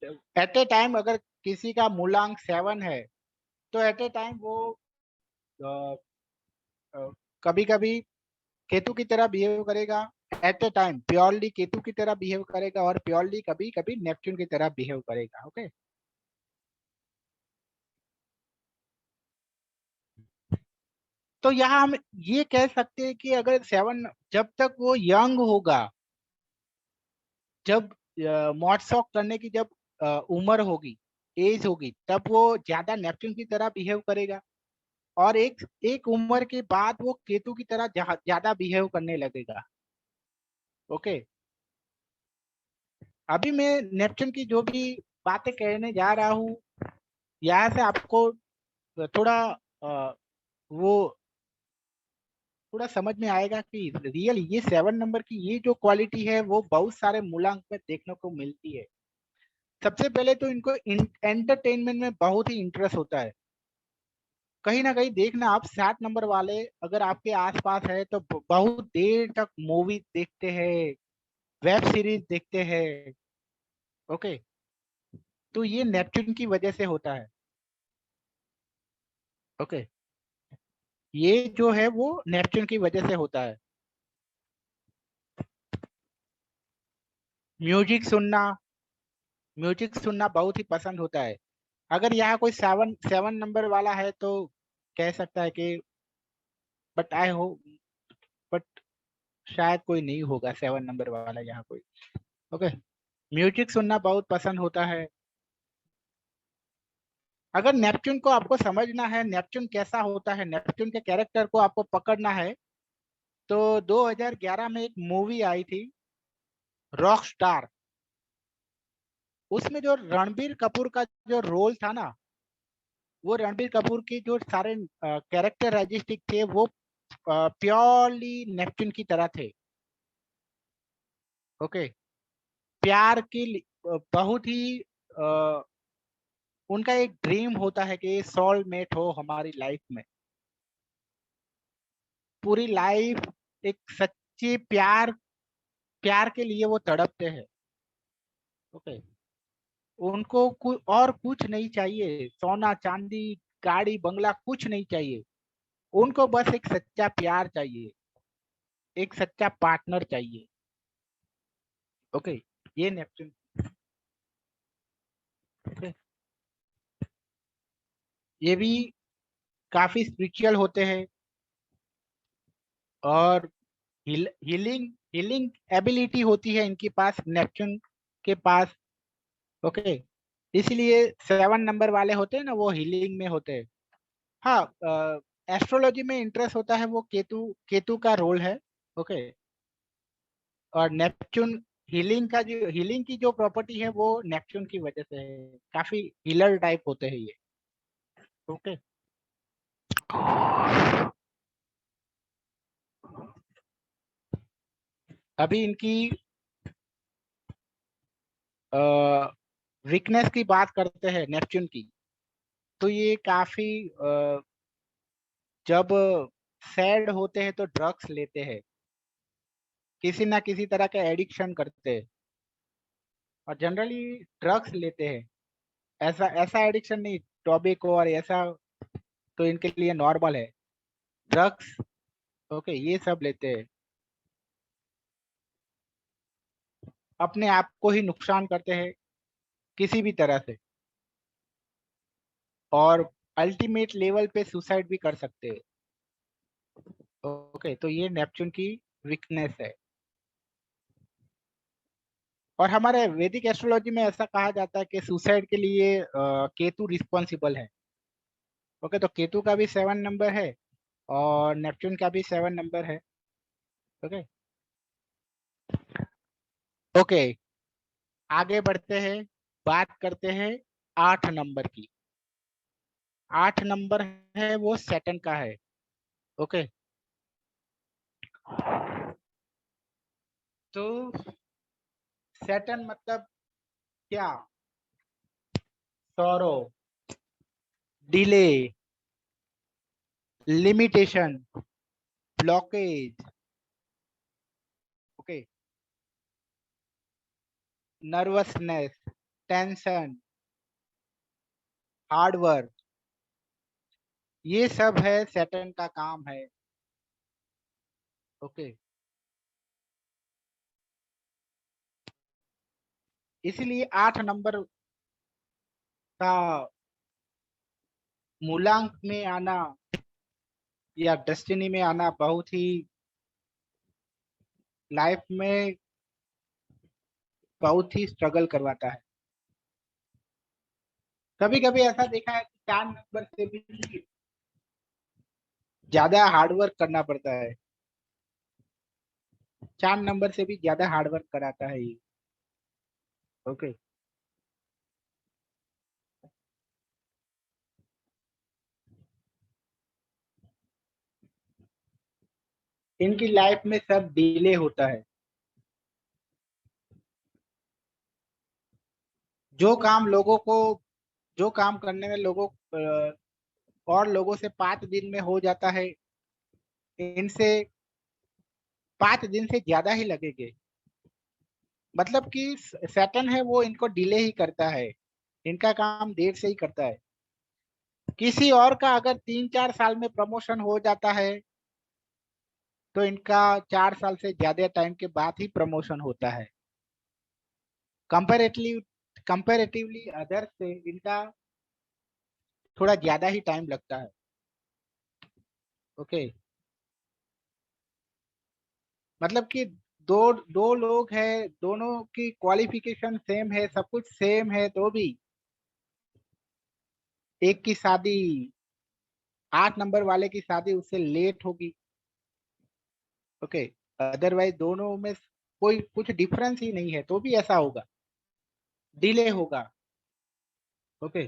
एट ए टाइम अगर किसी का मूलांक 7 है तो एट ए टाइम वो कभी कभी केतु की तरह बिहेव करेगा, at a time purely Ketu की तरह बिहेव करेगा और प्योरली कभी कभी नेपच्यून की तरह बिहेव करेगा। ओके, तो यहाँ हम ये कह सकते हैं कि अगर 7 जब तक वो यंग होगा, जब मॉडसॉक करने की जब उम्र होगी, एज होगी, तब वो ज्यादा नेपच्यून की तरह बिहेव करेगा और एक एक उम्र के बाद वो केतु की तरह ज्यादा बिहेव करने लगेगा। ओके, अभी मैं नेपच्यून की जो भी बातें कहने जा रहा हूँ यहाँ से आपको थोड़ा वो थोड़ा समझ में आएगा कि रियल ये 7 नंबर की ये जो क्वालिटी है वो बहुत सारे मूलांक में देखने को मिलती है। सबसे पहले तो इनको एंटरटेनमेंट में बहुत ही इंटरेस्ट होता है। कहीं ना कहीं देखना आप 7 नंबर वाले अगर आपके आसपास है तो बहुत देर तक मूवी देखते हैं, वेब सीरीज देखते हैं। ओके, तो ये नेपच्यून की वजह से होता है। ओके, ये जो है वो नेपच्यून की वजह से होता है। म्यूजिक सुनना बहुत ही पसंद होता है। अगर यहाँ कोई 7 नंबर वाला है तो कह सकता है कि बट आई हो बट शायद कोई नहीं होगा 7 नंबर वाला यहाँ कोई। ओके, म्यूजिक सुनना बहुत पसंद होता है। अगर नेपच्यून को आपको समझना है, नेपच्यून कैसा होता है, नेपच्यून के कैरेक्टर को आपको पकड़ना है तो 2011 में एक मूवी आई थी रॉक स्टार। उसमें जो रणबीर कपूर का जो रोल था ना, वो रणबीर कपूर की जो सारे कैरेक्टरिस्टिक थे वो प्योरली नेपच्यून की तरह थे। ओके, प्यार की बहुत ही उनका एक ड्रीम होता है कि सोलमेट हो हमारी लाइफ में। पूरी लाइफ एक सच्ची प्यार के लिए वो तड़पते हैं। ओके, उनको और कुछ नहीं चाहिए, सोना चांदी गाड़ी बंगला कुछ नहीं चाहिए, उनको बस एक सच्चा प्यार चाहिए, एक सच्चा पार्टनर चाहिए। ओके, ये नेपच्यून। ओके, ये भी काफी स्पिरिचुअल होते हैं और हीलिंग एबिलिटी होती है इनके पास, नेपच्यून के पास। ओके, इसलिए 7 नंबर वाले होते हैं ना वो हीलिंग में होते हैं। हाँ, एस्ट्रोलॉजी में इंटरेस्ट होता है वो केतु का रोल है। ओके, और नेपच्यून हीलिंग की जो प्रॉपर्टी है वो नेपच्यून की वजह से है। काफी हीलर टाइप होते हैं ये। ओके, अभी इनकी वीकनेस की बात करते हैं नेपच्यून की, तो ये काफी जब सैड होते हैं तो ड्रग्स लेते हैं, किसी ना किसी तरह का एडिक्शन करते हैं और जनरली ड्रग्स लेते हैं। ऐसा ऐसा एडिक्शन नहीं, टॉबैको और ऐसा तो इनके लिए नॉर्मल है। ड्रग्स ओके ये सब लेते हैं, अपने आप को ही नुकसान करते हैं किसी भी तरह से, और अल्टीमेट लेवल पे सुसाइड भी कर सकते हैं। ओके तो ये नेपच्यून की वीकनेस है। और हमारे वैदिक एस्ट्रोलॉजी में ऐसा कहा जाता है कि सुसाइड के लिए केतु रिस्पॉन्सिबल है। ओके तो केतु का भी 7 नंबर है और नेपच्यून का भी 7 नंबर है। ओके ओके आगे बढ़ते हैं, बात करते हैं 8 नंबर की। 8 नंबर है वो सैटर्न का है। ओके तो सैटर्न मतलब क्या? Sorrow, delay, limitation, blockage, okay, nervousness, tension, hard work, ये सब है सैटर्न का काम है। ओके इसलिए 8 नंबर का मूलांक में आना या डेस्टिनी में आना बहुत ही लाइफ में बहुत ही स्ट्रगल करवाता है। कभी कभी ऐसा देखा है कि 4 नंबर से भी ज्यादा हार्डवर्क करना पड़ता है। 4 नंबर से भी ज्यादा हार्डवर्क कराता है ये। ओके इनकी लाइफ में सब डिले होता है। जो काम लोगों को जो काम करने में लोगों और लोगों से 5 दिन में हो जाता है, इनसे 5 दिन से ज्यादा ही लगेंगे। मतलब कि सैटर्न है वो इनको डिले ही करता है, इनका काम देर से ही करता है। किसी और का अगर 3-4 साल में प्रमोशन हो जाता है तो इनका 4 साल से ज्यादा टाइम के बाद ही प्रमोशन होता है। कंपैरेटिवली कंपैरेटिवली अदर से इनका थोड़ा ज्यादा ही टाइम लगता है। ओके मतलब कि दो दो लोग हैं, दोनों की क्वालिफिकेशन सेम है, सब कुछ सेम है, तो भी एक की शादी 8 नंबर वाले की शादी उससे लेट होगी। ओके अदरवाइज दोनों में कोई कुछ डिफरेंस ही नहीं है तो भी ऐसा होगा, डिले होगा। ओके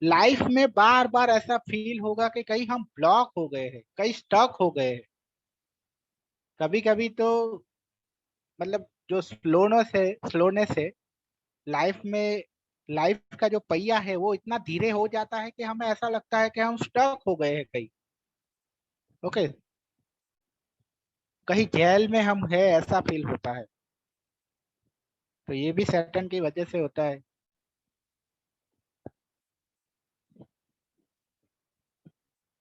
लाइफ में बार बार ऐसा फील होगा कि कहीं हम ब्लॉक हो गए हैं, कहीं स्टक हो गए हैं। कभी कभी तो मतलब जो स्लोनेस है लाइफ का जो पहिया है वो इतना धीरे हो जाता है कि हमें ऐसा लगता है कि हम स्टक हो गए हैं कहीं। ओके कहीं जेल में हम है ऐसा फील होता है। तो ये भी सैटर्न की वजह से होता है।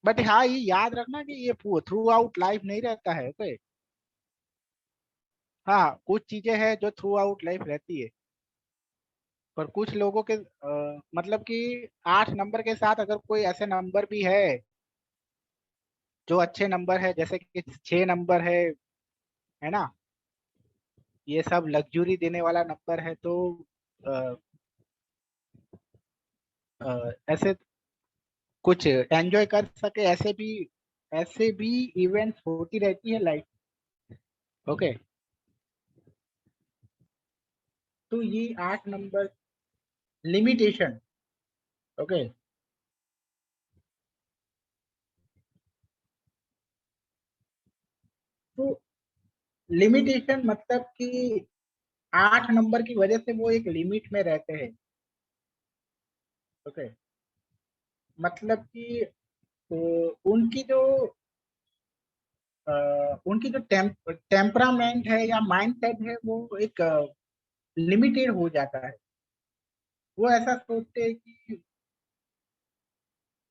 बट हाँ ये याद रखना कि ये थ्रू आउट लाइफ नहीं रहता है। ओके हाँ कुछ चीजें हैं जो थ्रू आउट लाइफ रहती है, पर कुछ लोगों के मतलब कि 8 नंबर के साथ अगर कोई ऐसे नंबर भी है जो अच्छे नंबर है, जैसे कि 6 नंबर है ना, ये सब लग्जरी देने वाला नंबर है, तो अ, ऐसे कुछ एंजॉय कर सके, ऐसे भी इवेंट्स होती रहती है लाइफ। ओके तो ये 8 नंबर लिमिटेशन। ओके तो लिमिटेशन मतलब कि 8 नंबर की वजह से वो एक लिमिट में रहते हैं। ओके, मतलब कि उनकी जो उनकी जो टेम्परामेंट है या माइंडसेट है वो एक लिमिटेड हो जाता है। वो ऐसा सोचते हैं कि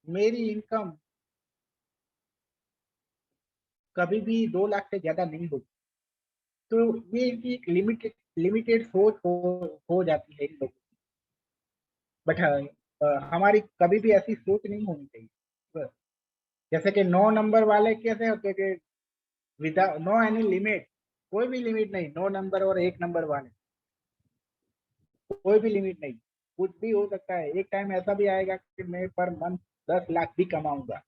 मेरी इनकम कभी भी 2 लाख से ज्यादा नहीं होगी। तो ये इनकी एक लिमिटेड सोच हो जाती है इन लोगों की। बट हमारी कभी भी ऐसी सोच नहीं होनी चाहिए। जैसे कि 9 नंबर वाले कैसे होते हैं कि विदाउट नो एनी लिमिट, कोई भी लिमिट नहीं। 9 नंबर और 1 नंबर वाले कोई भी लिमिट नहीं, कुछ भी हो सकता है। एक टाइम ऐसा भी आएगा कि मैं पर मंथ 10 लाख भी कमाऊंगा।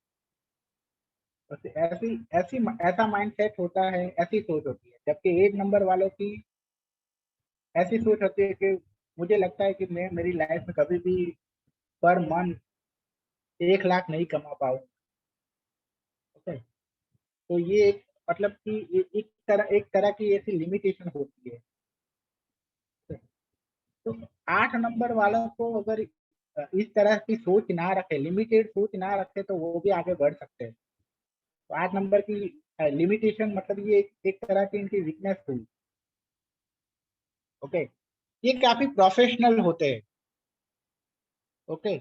तो ऐसी ऐसी ऐसा माइंडसेट होता है, ऐसी सोच होती है। जबकि 1 नंबर वालों की ऐसी सोच होती है कि मुझे लगता है कि मैं मेरी लाइफ में कभी भी पर मंथ 1 लाख नहीं कमा पाऊंगा। ओके, तो ये मतलब कि एक तरह की ऐसी लिमिटेशन होती है। तो 8 नंबर वालों को अगर इस तरह की सोच ना रखे, लिमिटेड सोच ना रखे, तो वो भी आगे बढ़ सकते हैं। तो 8 नंबर की लिमिटेशन मतलब ये एक तरह की इनकी वीकनेस हुई। ओके, ये काफी प्रोफेशनल होते हैं। ओके,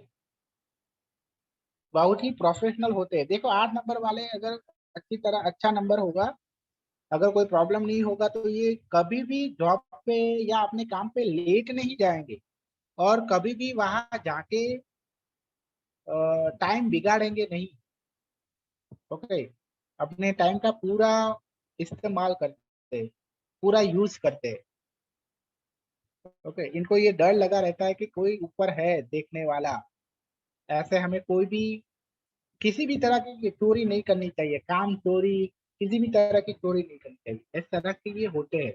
बहुत ही प्रोफेशनल होते हैं। देखो 8 नंबर वाले अगर अच्छी तरह अच्छा नंबर होगा, अगर कोई प्रॉब्लम नहीं होगा, तो ये कभी भी जॉब पे या अपने काम पे लेट नहीं जाएंगे और कभी भी वहां जाके टाइम बिगाड़ेंगे नहीं। ओके, अपने टाइम का पूरा इस्तेमाल करते हैं, पूरा यूज करते हैं। ओके, इनको ये डर लगा रहता है कि कोई ऊपर है देखने वाला। ऐसे हमें कोई भी किसी भी तरह की चोरी नहीं करनी चाहिए, काम चोरी, किसी भी तरह की चोरी नहीं करनी चाहिए। इस तरह के ये होते हैं।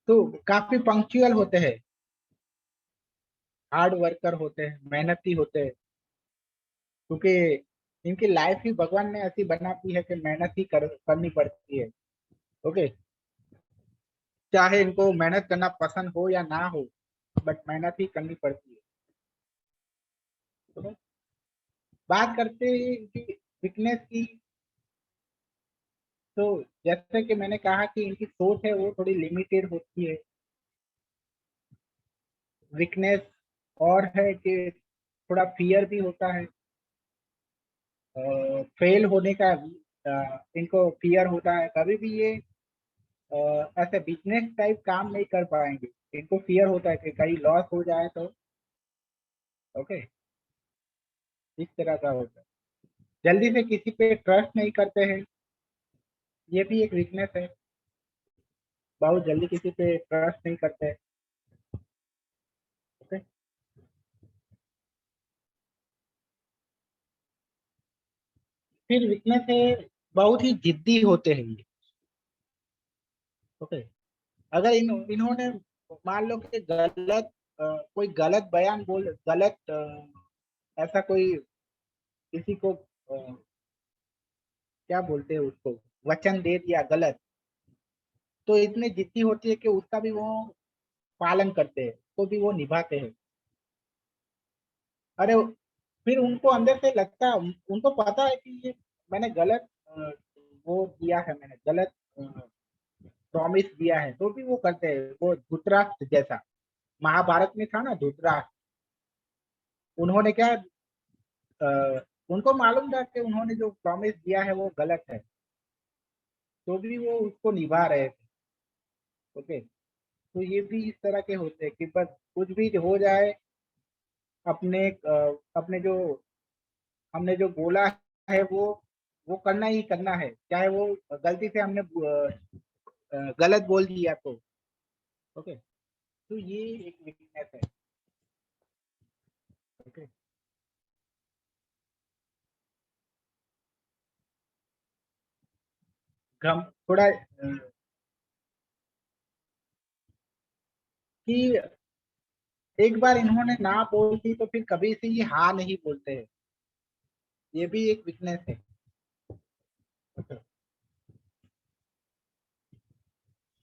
तो काफी पंक्चुअल होते हैं, हार्ड वर्कर होते हैं, मेहनती होते हैं। क्योंकि इनकी लाइफ ही भगवान ने ऐसी बनाती है कि मेहनत ही करनी पड़ती है। ओके, चाहे इनको मेहनत करना पसंद हो या ना हो, बट मेहनत ही करनी पड़ती है। तो बात करते हैं इनकी फिटनेस की। तो जैसे कि मैंने कहा कि इनकी सोच है वो थोड़ी लिमिटेड होती है। वीकनेस और है कि थोड़ा फियर भी होता है, फेल होने का इनको फियर होता है। कभी भी ये ऐसे बिजनेस टाइप काम नहीं कर पाएंगे। इनको फियर होता है कि कहीं लॉस हो जाए तो। ओके, इस तरह का होता है। जल्दी से किसी पे ट्रस्ट नहीं करते हैं, ये भी एक वीकनेस है। बहुत जल्दी किसी पे ट्रस्ट नहीं करते हैं। ओके, फिर वीकनेस है, बहुत ही जिद्दी होते हैं ये। ओके, अगर इन्होंने मान लो कि कोई गलत बयान बोल, गलत ऐसा कोई किसी को क्या बोलते हैं उसको, वचन दे दिया गलत, तो इतनी जिद्दी होती है कि उसका भी वो पालन करते हैं, तो भी वो निभाते हैं। अरे फिर उनको अंदर से लगता है, उनको पता है कि ये मैंने गलत वो दिया है, मैंने गलत प्रॉमिस दिया है, तो भी वो करते हैं। वो धृतराष्ट्र जैसा, महाभारत में था ना धृतराष्ट्र, उन्होंने क्या उनको मालूम था कि उन्होंने जो प्रॉमिस दिया है वो गलत है, तो भी वो उसको निभा रहे थे। ओके, तो ये भी इस तरह के होते हैं कि बस कुछ भी हो जाए, अपने जो हमने जो बोला है वो करना ही करना है, चाहे वो गलती से हमने गलत बोल दिया तो। ओके, तो ये एक वीकनेस है। ओके, हम थोड़ा कि एक बार इन्होंने ना बोल दी तो फिर कभी से ये हाँ नहीं बोलते हैं। ये भी एक वीकनेस है।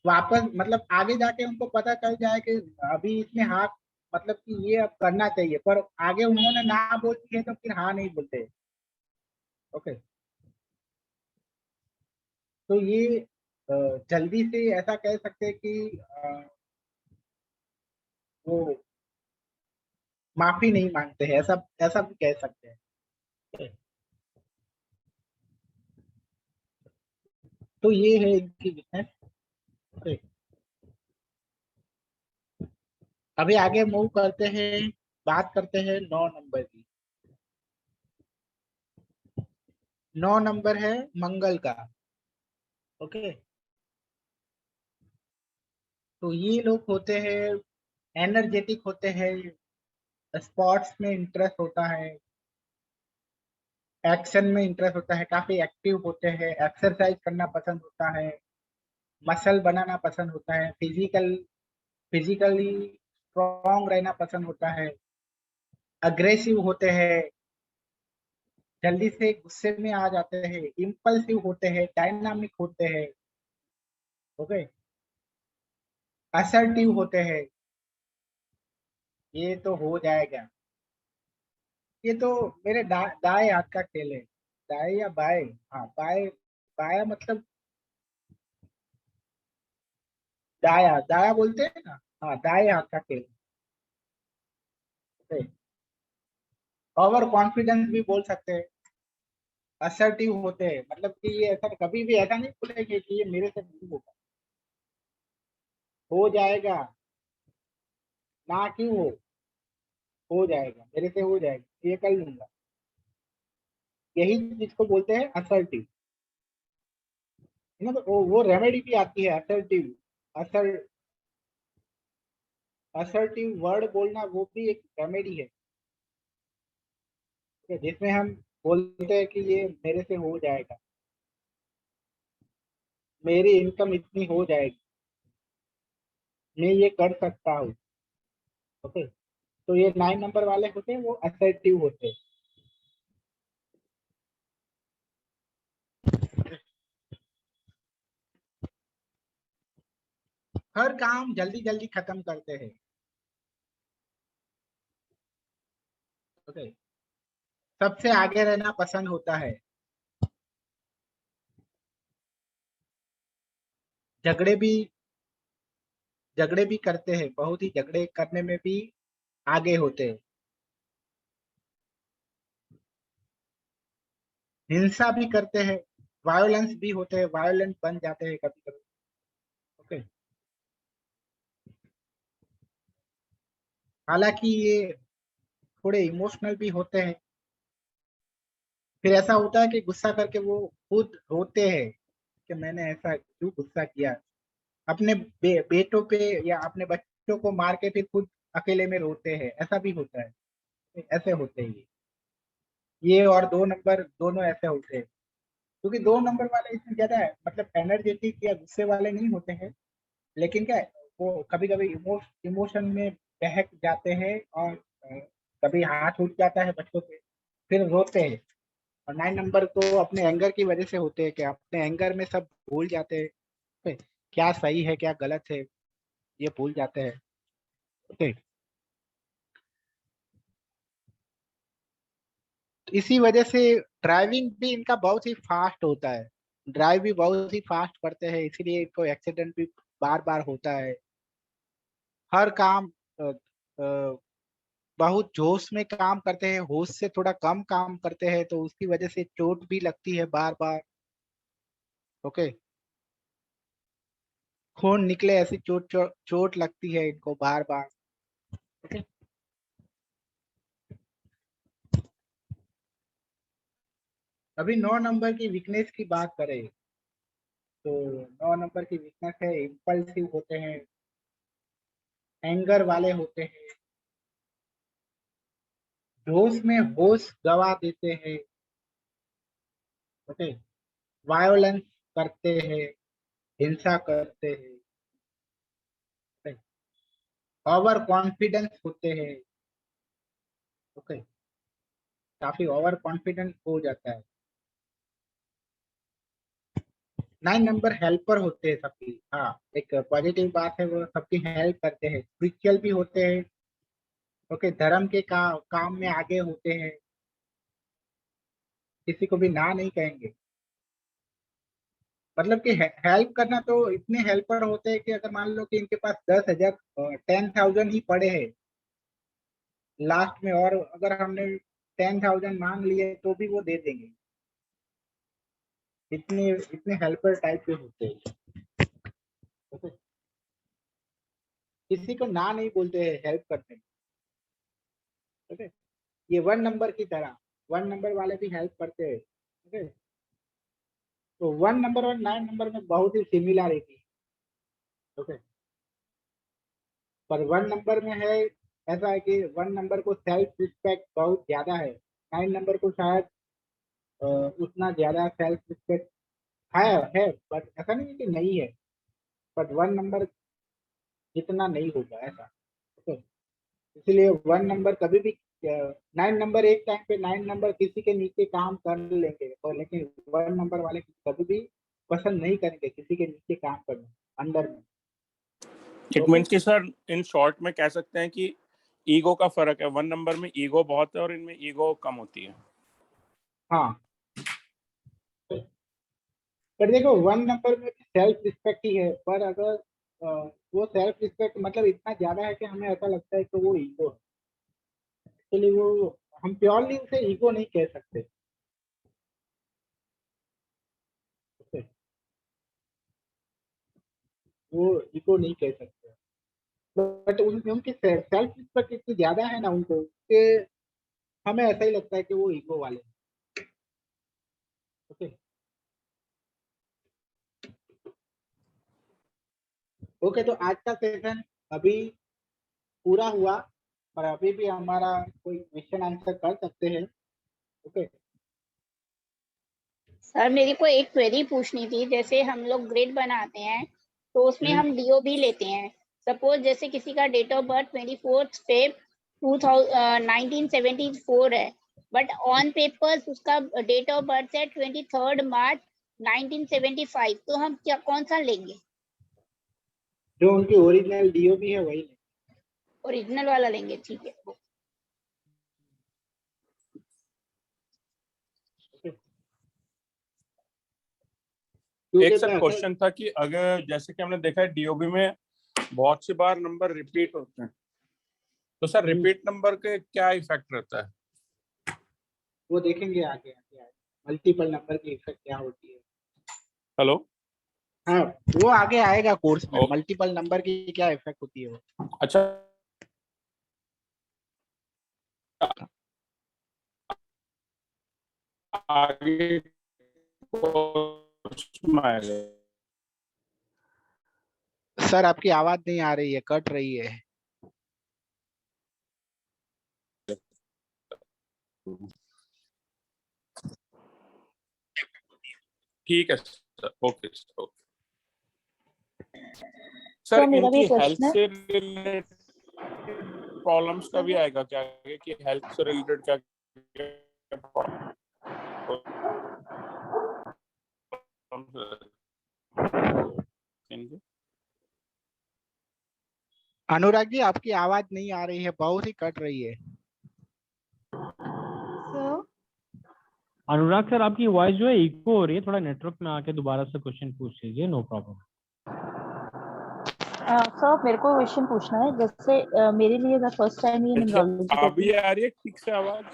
वापस मतलब आगे जाके उनको पता चल जाए कि अभी इसमें हाँ मतलब कि ये अब करना चाहिए, पर आगे उन्होंने ना बोल दी है तो फिर हाँ नहीं बोलते। ओके, तो ये जल्दी से ऐसा कह सकते हैं कि वो माफी नहीं मांगते हैं, ऐसा ऐसा भी कह सकते हैं। तो ये है इनकी वीकनेस। अभी आगे मूव करते हैं, बात करते हैं 9 नंबर की। 9 नंबर है मंगल का। ओके, तो ये लोग होते हैं एनर्जेटिक होते हैं, स्पोर्ट्स में इंटरेस्ट होता है, एक्शन में इंटरेस्ट होता है, काफी एक्टिव होते हैं, एक्सरसाइज करना पसंद होता है, मसल बनाना पसंद होता है, फिजिकली स्ट्रॉन्ग रहना पसंद होता है, अग्रेसिव होते हैं, जल्दी से गुस्से में आ जाते हैं, इम्पल्सिव होते हैं, डायनामिक होते हैं। ओके, असर्टिव होते हैं। ये तो हो जाएगा। ये तो मेरे दाएं हाथ का खेल है। दाएं या बाएं? हाँ बाएं। बाया मतलब दाया, दाया बोलते हैं ना। हाँ दाएं हाथ का खेल। ओवर कॉन्फिडेंस भी बोल सकते हैं। असर्टिव होते हैं मतलब कि ये ऐसा कभी भी ऐसा नहीं बोलेंगे कि ये मेरे से नहीं होगा, हो जाएगा ना, क्यों हो जाएगा, मेरे से हो जाएगा, ये कर लूंगा। यही चीज को बोलते हैं असर्टिव। ना, तो वो रेमेडी भी आती है असर्टिव। असर असर्टिव वर्ड बोलना वो भी एक रेमेडी है, ठीक है, जिसमें हम बोलते हैं कि ये मेरे से हो जाएगा, मेरी इनकम इतनी हो जाएगी, मैं ये कर सकता हूँ। ओके, तो ये 9 नंबर वाले होते हैं वो असर्टिव होते हैं। हर काम जल्दी जल्दी खत्म करते हैं। ओके, सबसे आगे रहना पसंद होता है, झगड़े भी झगड़े भी करते हैं, बहुत ही झगड़े करने में भी आगे होते हैं, हिंसा भी करते हैं, वायोलेंस भी होते हैं, वायोलेंट बन जाते हैं कभी कभी। ओके, हालांकि ये थोड़े इमोशनल भी होते हैं। फिर ऐसा होता है कि गुस्सा करके वो खुद रोते हैं कि मैंने ऐसा क्यों गुस्सा किया, अपने बेटों पे या अपने बच्चों को मार के फिर खुद अकेले में रोते हैं, ऐसा भी होता है। ऐसे होते हैं ये और 2 नंबर दोनों ऐसे होते हैं, क्योंकि 2 नंबर वाले इसमें ज्यादा है मतलब एनर्जेटिक या गुस्से वाले नहीं होते हैं, लेकिन क्या है, वो कभी कभी इमोशन में बहक जाते हैं और कभी हाथ उठ जाता है बच्चों पे, फिर रोते हैं। और 9 नंबर तो अपने एंगर की वजह से होते हैं कि अपने एंगर में सब भूल जाते हैं, ठीक है? क्या सही है क्या गलत है ये भूल जाते हैं। ठीक, इसी वजह से ड्राइविंग भी इनका बहुत ही फास्ट होता है, ड्राइव भी बहुत ही फास्ट करते हैं, इसीलिए इनको एक्सीडेंट भी बार बार होता है। हर काम अ, अ, बहुत जोश में काम करते हैं, होश से थोड़ा कम काम करते हैं, तो उसकी वजह से चोट भी लगती है बार बार। ओके, खून निकले ऐसी चोट लगती है इनको बार बार। ओके, अभी 9 नंबर की वीकनेस की बात करें तो 9 नंबर की वीकनेस है इम्पल्सिव होते हैं, एंगर वाले होते हैं, जोश में होश गवा देते हैं। ओके, वायोलेंस करते हैं, हिंसा करते हैं, ओवर कॉन्फिडेंस होते हैं। ओके, काफी ओवर कॉन्फिडेंट हो जाता है। 9 नंबर हेल्पर होते हैं सबकी। हाँ, एक पॉजिटिव बात है, वो सबकी हेल्प करते हैं, स्पिरिचुअल भी होते हैं। ओके, धर्म के काम में आगे होते हैं, किसी को भी ना नहीं कहेंगे। मतलब कि हेल्प करना, तो इतने हेल्पर होते हैं कि अगर मान लो कि इनके पास 10,000 10,000 ही पड़े हैं लास्ट में, और अगर हमने 10,000 मांग लिए तो भी वो दे देंगे। इतने इतने हेल्पर टाइप के होते हैं। ओके, किसी को ना नहीं बोलते हैं हेल्प करने में। ओके, ये 1 नंबर की तरह 1 नंबर वाले भी हेल्प करते हैं। ओके, तो 1 नंबर और 9 नंबर में बहुत ही सिमिलरिटी। ओके, पर 1 नंबर में है ऐसा है कि 1 नंबर को सेल्फ रिस्पेक्ट बहुत ज्यादा है। 9 नंबर को शायद उतना ज्यादा सेल्फ रिस्पेक्ट है, बट ऐसा नहीं है कि नहीं है, बट 1 नंबर जितना नहीं होगा ऐसा। ओके, इसलिए 1 नंबर कभी भी 9 नंबर एक टाइम पे 9 नंबर किसी के नीचे काम कर लेंगे, और लेकिन 1 नंबर वाले कभी भी पसंद नहीं करेंगे किसी के नीचे काम करना अंदर में। इट मीन्स कि सर इन शॉर्ट में कह सकते हैं कि ईगो का फर्क है। 1 नंबर में ईगो बहुत है और इनमें ईगो कम होती है। हाँ, पर देखो 1 नंबर में भी सेल्फ रिस्पेक्ट ही है, पर अगर वो सेल्फ रिस्पेक्ट मतलब इतना ज्यादा है कि हमें ऐसा लगता है कि वो ईगो है, इसलिए वो हम प्योरली उसे ईगो नहीं कह सकते। वो ईगो नहीं कह सकते, बट उनकी सेल्फ रिस्पेक्ट इतनी ज्यादा है ना उनको, कि हमें ऐसा ही लगता है कि वो ईगो वाले हैं। ओके, ओके, तो आज का सेशन अभी पूरा हुआ, पर अभी भी हमारा कोई क्वेश्चन आंसर कर सकते हैं। ओके, सर मेरे को एक क्वेरी पूछनी थी। जैसे हम लोग ग्रेड बनाते हैं तो उसमें हम डीओ भी लेते हैं। सपोज जैसे किसी का डेट ऑफ बर्थ 24 फेब 1974 है, बट ऑन पेपर्स उसका डेट ऑफ बर्थ है 23 मार्च 1975, तो हम क्या कौन सा लेंगे? जो उनकी ओरिजिनल डीओ भी है वही लेंगे। ओरिजिनल वाला लेंगे, ठीक है। एक सर क्वेश्चन था कि अगर जैसे कि हमने देखा है डीओबी में बहुत सी बार नंबर रिपीट होते हैं, तो सर रिपीट नंबर के क्या इफेक्ट रहता है? वो देखेंगे आगे आगे मल्टीपल नंबर की इफेक्ट क्या होती है। हेलो, हाँ, वो आगे आएगा कोर्स में, मल्टीपल नंबर की क्या इफेक्ट होती है वो। अच्छा, आगे में आएगा। सर आपकी आवाज नहीं आ रही है, कट रही है। ठीक है sir, okay sir, okay sir. मेरा भी इनकी हेल्थ क्वेश्चन है। से रिलेटेड प्रॉब्लम्स का भी आएगा क्या, कि हेल्थ से रिलेटेड क्या इनके? अनुराग जी आपकी आवाज नहीं आ रही है, बहुत ही कट रही है। सर अनुराग सर, आपकी वॉइस जो है इको हो रही है, थोड़ा नेटवर्क में आके दोबारा से क्वेश्चन पूछ लीजिए। No problem. सर मेरे को क्वेश्चन पूछना है। जैसे मेरे लिए मैं फर्स्ट टाइम ये न्यूमरोलॉजी करती अभी आ रही है ठीक से आवाज?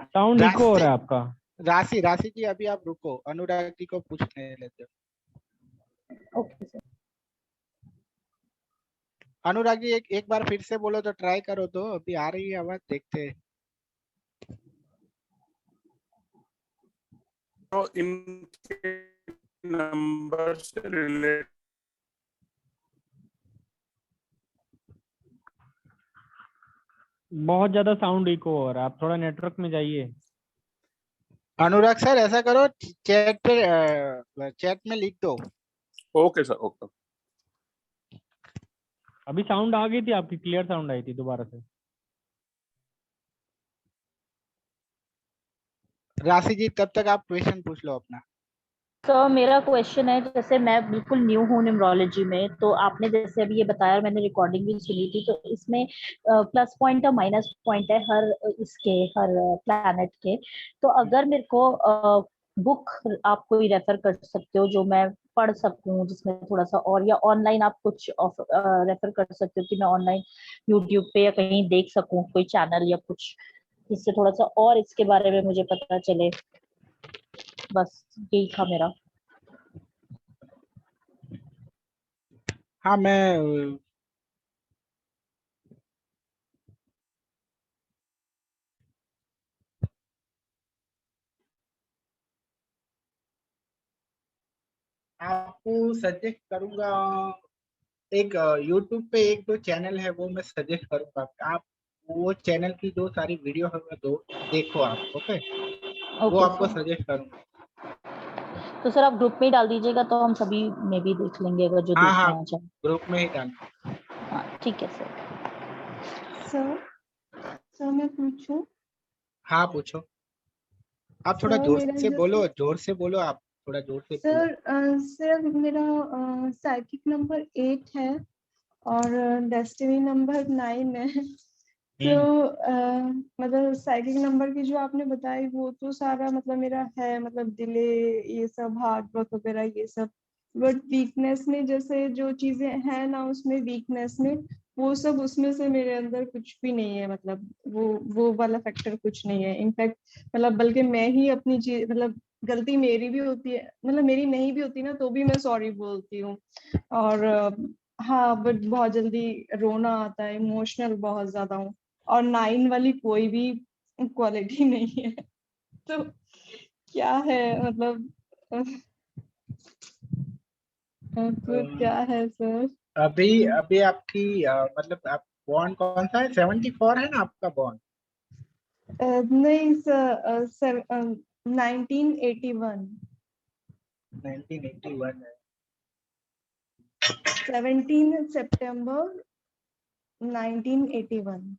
साउंड इको हो रहा है आपका। राशि जी अभी आप रुको, अनुराग जी को पूछने लेते हो। Okay sir. अनुराग जी एक बार फिर से बोलो तो ट्राई करो, तो अभी आ रही है आवाज, देखते हैं। तो इनके नंबर से रिलेटेड बहुत ज्यादा साउंड इको हो रहा है, आप थोड़ा नेटवर्क में जाइए। अनुराग सर ऐसा करो, चैट में लिख दो। Okay sir, okay. अभी साउंड आ गई थी आपकी, क्लियर साउंड आई थी दोबारा से। राशि जी तब तक आप क्वेश्चन पूछ लो अपना। तो मेरा क्वेश्चन है, जैसे मैं बिल्कुल न्यू हूँ न्यूमरोलॉजी में, तो आपने जैसे अभी ये बताया और मैंने रिकॉर्डिंग भी सुनी थी, तो इसमें प्लस पॉइंट और माइनस पॉइंट है हर प्लैनेट के। तो अगर मेरे को बुक आप कोई रेफर कर सकते हो जो मैं पढ़ सकूं, जिसमें थोड़ा सा, और या ऑनलाइन आप कुछ रेफर कर सकते हो कि मैं ऑनलाइन यूट्यूब पे या कहीं देख सकूं कोई चैनल या कुछ, जिससे थोड़ा सा और इसके बारे में मुझे पता चले। बस यही था मेरा। हाँ मैं आपको सजेस्ट करूंगा, एक यूट्यूब पे एक दो चैनल है वो मैं सजेस्ट करूंगा, आप वो चैनल की जो सारी वीडियो है वो दो देखो आप। ओके, वो ओके आपको सर। सजेस्ट करूंगा। तो सर आप ग्रुप में ही डाल दीजिएगा, तो हम सभी में भी देख लेंगे अगर जो हाँ हाँ, देखना चाहे। ग्रुप में ही डाल। हाँ ठीक है सर। सर सर मैं पूछूं? हाँ पूछो, आप थोड़ा सर जोर मेरा से बोलो, जैसे, जोर से बोलो, आप थोड़ा जोर से बोलो। सर सर मेरा साइकिक नंबर 8 है और डेस्टिनी नंबर 9 है। तो हम्म मतलब साइकिक नंबर की जो आपने बताई वो तो सारा मतलब मेरा है, मतलब डिले, ये सब हार्ड वर्क वगैरह ये सब। बट वीकनेस में जैसे जो चीजें हैं ना, उसमें वीकनेस में वो सब, उसमें से मेरे अंदर कुछ भी नहीं है, मतलब वो वाला फैक्टर कुछ नहीं है। इनफैक्ट मतलब बल्कि मैं ही अपनी चीज, मतलब गलती मेरी भी होती है, मतलब मेरी नहीं भी होती ना तो भी मैं सॉरी बोलती हूँ। और हाँ, बट बहुत जल्दी रोना आता है, इमोशनल बहुत ज्यादा हूँ। और 9 वाली कोई भी क्वालिटी नहीं है। तो क्या है मतलब तो क्या है सर? अभी अभी आपकी मतलब आप बॉन्ड कौन सा है? 74 है ना आपका बॉन्ड? नहीं सर, 1981। 1981 है। 17 सितंबर 1981।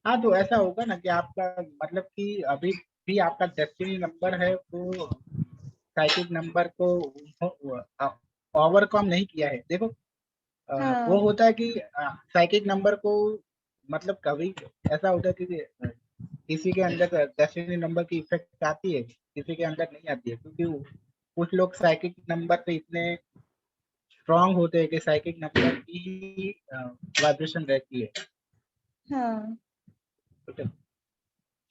हाँ तो ऐसा होगा ना कि आपका मतलब कि अभी भी आपका डेस्टिनी नंबर है वो साइकिक नंबर को ओवरकम नहीं किया है। देखो वो हाँ होता है कि साइकिक नंबर को मतलब कभी ऐसा होता है कि किसी के अंदर डेस्टिनी नंबर की इफेक्ट आती है, किसी के अंदर नहीं आती है, क्योंकि कुछ लोग साइकिक नंबर पे इतने स्ट्रांग होते हैं कि साइकिक नंबर की वाइब्रेशन रहती है। हाँ। ठीक है?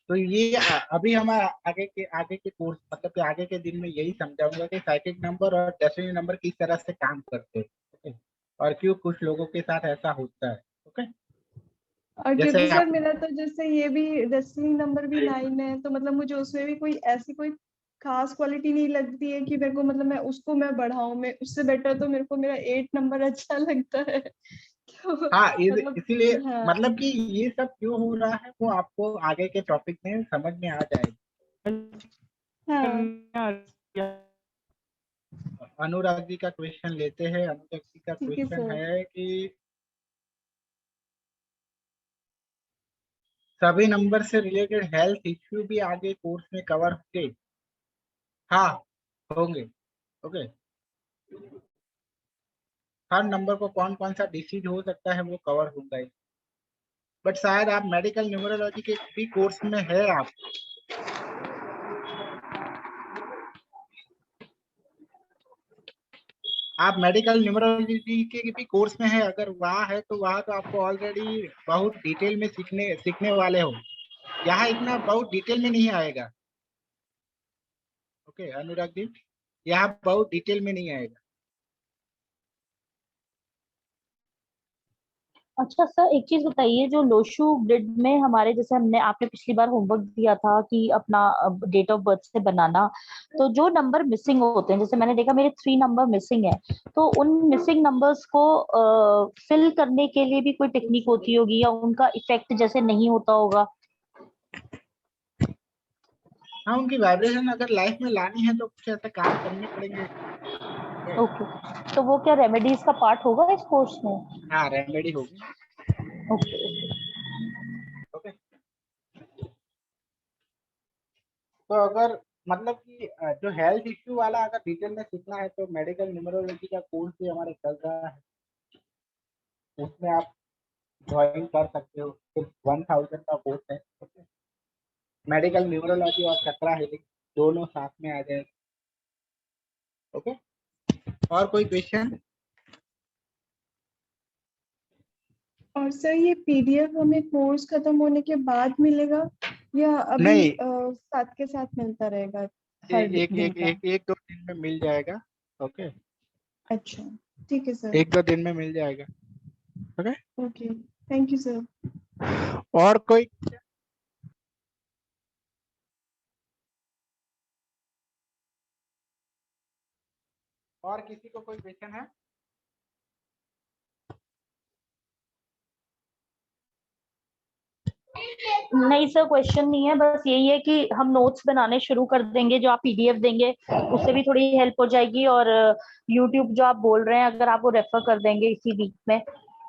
तो ये अभी हम आगे के कोर्स मतलब कि आगे के दिन में यही समझाऊंगा कि साइकिक नंबर और डेस्टिनी नंबर किस तरह से काम करते हैं। ओके, और क्यों कुछ लोगों के साथ ऐसा होता है। ओके, और क्योंकि जैसे सर आप मेरा तो जैसे ये भी डेस्टिनी नंबर भी 9 है, तो मतलब मुझे उसमें भी कोई ऐसी कोई खास क्वालिटी नहीं लगती है कि मेरे को, मतलब मैं उसको मैं बढ़ाऊं, मैं उससे बेटर तो मेरे को मेरा 8 नंबर अच्छा लगता है। तो हाँ मतलब इसीलिए हाँ। मतलब कि ये सब क्यों हो रहा है वो आपको आगे के टॉपिक में समझ में आ जाएगा। हाँ अनुराग जी का क्वेश्चन लेते हैं। अनुराग जी का ठीक है क्वेश्चन सर। है कि सभी नंबर से रिलेटेड हेल्थ इश्यू भी आगे कोर्स में कवर होंगे? हाँ होंगे। ओके, हर नंबर को कौन कौन सा डिसीज हो सकता है वो कवर होगा ही। बट शायद आप मेडिकल न्यूमरोलॉजी के भी कोर्स में है, आप मेडिकल न्यूमरोलॉजी के भी कोर्स में है, अगर वहाँ है तो वहाँ तो आपको ऑलरेडी बहुत डिटेल में सीखने सीखने वाले हो। यहाँ इतना बहुत डिटेल में नहीं आएगा। ओके अनुराग जी, यहाँ बहुत डिटेल में नहीं आएगा। अच्छा सर, एक चीज बताइए, जो लोशु ग्रिड में हमारे, जैसे हमने, आपने पिछली बार होमवर्क दिया था कि अपना डेट ऑफ बर्थ से बनाना, तो जो नंबर मिसिंग होते हैं, जैसे मैंने देखा मेरे 3 नंबर मिसिंग है, तो उन मिसिंग नंबर्स को फिल करने के लिए भी कोई टेक्निक होती होगी, या उनका इफेक्ट जैसे नहीं होता होगा? हाँ, उनकी वाइब्रेशन अगर लाइफ में लानी है तो कुछ ऐसे काम करने पड़ेंगे। ओके, तो वो क्या रेमेडीज का पार्ट होगा इस कोर्स में? हाँ रेमेडी होगी। ओके। ओके, तो अगर मतलब कि जो हेल्थ इश्यू वाला अगर डिटेल में सीखना है तो मेडिकल न्यूमरोलॉजी का कोर्स भी हमारे चल रहा है, उसमें आप ज्वाइन कर सकते हो। सिर्फ 1000 का कोर्स है। मेडिकल न्यूमरोलॉजी और चक्रा हीलिंग दोनों साथ में आ जाएगा। ओके, और कोई क्वेश्चन? और सर ये पीडीएफ हमें कोर्स खत्म होने के बाद मिलेगा या अभी नहीं। साथ के साथ मिलता रहेगा हर एक दिन एक का? एक एक 2 दिन में मिल जाएगा। ओके, अच्छा, ठीक है सर। 1-2 दिन में मिल जाएगा। Okay, okay, thank you sir. और कोई? और किसी को कोई क्वेश्चन है? नहीं सर, क्वेश्चन नहीं है, बस यही है कि हम नोट्स बनाने शुरू कर देंगे, जो आप पीडीएफ देंगे उससे भी थोड़ी हेल्प हो जाएगी, और यूट्यूब जो आप बोल रहे हैं अगर आप वो रेफर कर देंगे इसी वीक में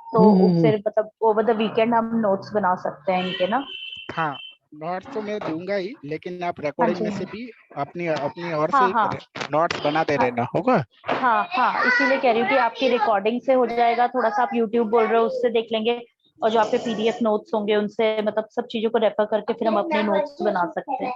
तो फिर मतलब ओवर द वीकेंड हम नोट्स बना सकते हैं इनके ना। हाँ, नोट्स तो मैं दूंगा ही, लेकिन आप हाँ रिकॉर्डिंग जी, में से भी अपनी अपनी ओर हाँ से हाँ नोट्स बनाते हाँ रहना होगा। हाँ हाँ, इसीलिए कह रही हूँ कि आपकी रिकॉर्डिंग से हो जाएगा, थोड़ा सा आप यूट्यूब बोल रहे हो उससे देख लेंगे, और जो आपके पीडीएफ नोट्स होंगे उनसे मतलब सब चीजों को रेफर करके फिर हम अपने नोट्स बना सकते हैं।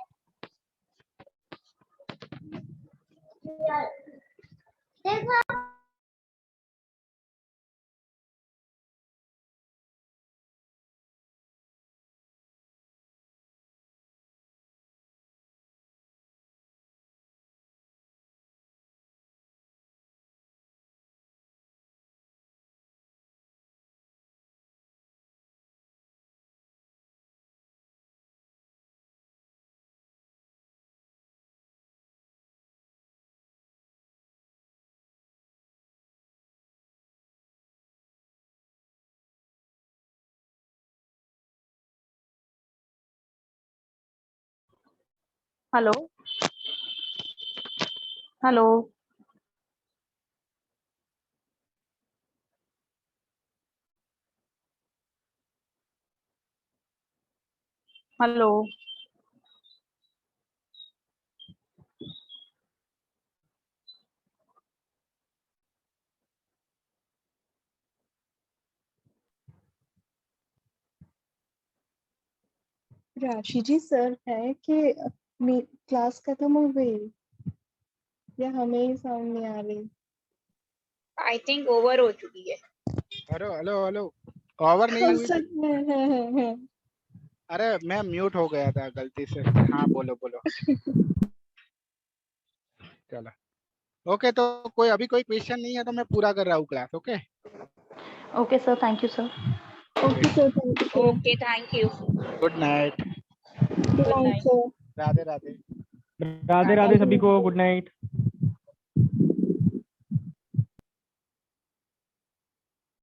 Hello hello hello. राशि जी सर है कि क्लास खत्म हो गई या हमें ही समझ नहीं आ रही? आई थिंक ओवर हो चुकी है। हेलो हेलो हेलो, ओवर नहीं हुई थी। सच में है। अरे मैं म्यूट हो गया था गलती से। हाँ बोलो बोलो। चलो, ओके, तो कोई अभी कोई क्वेश्चन नहीं है तो मैं पूरा कर रहा हूँ class. Okay okay sir, thank you sir. Okay sir, thank you sir. Okay, thank you. Good night. Good night sir. Radhe Radhe. Radhe Radhe सभी को, गुड नाइट।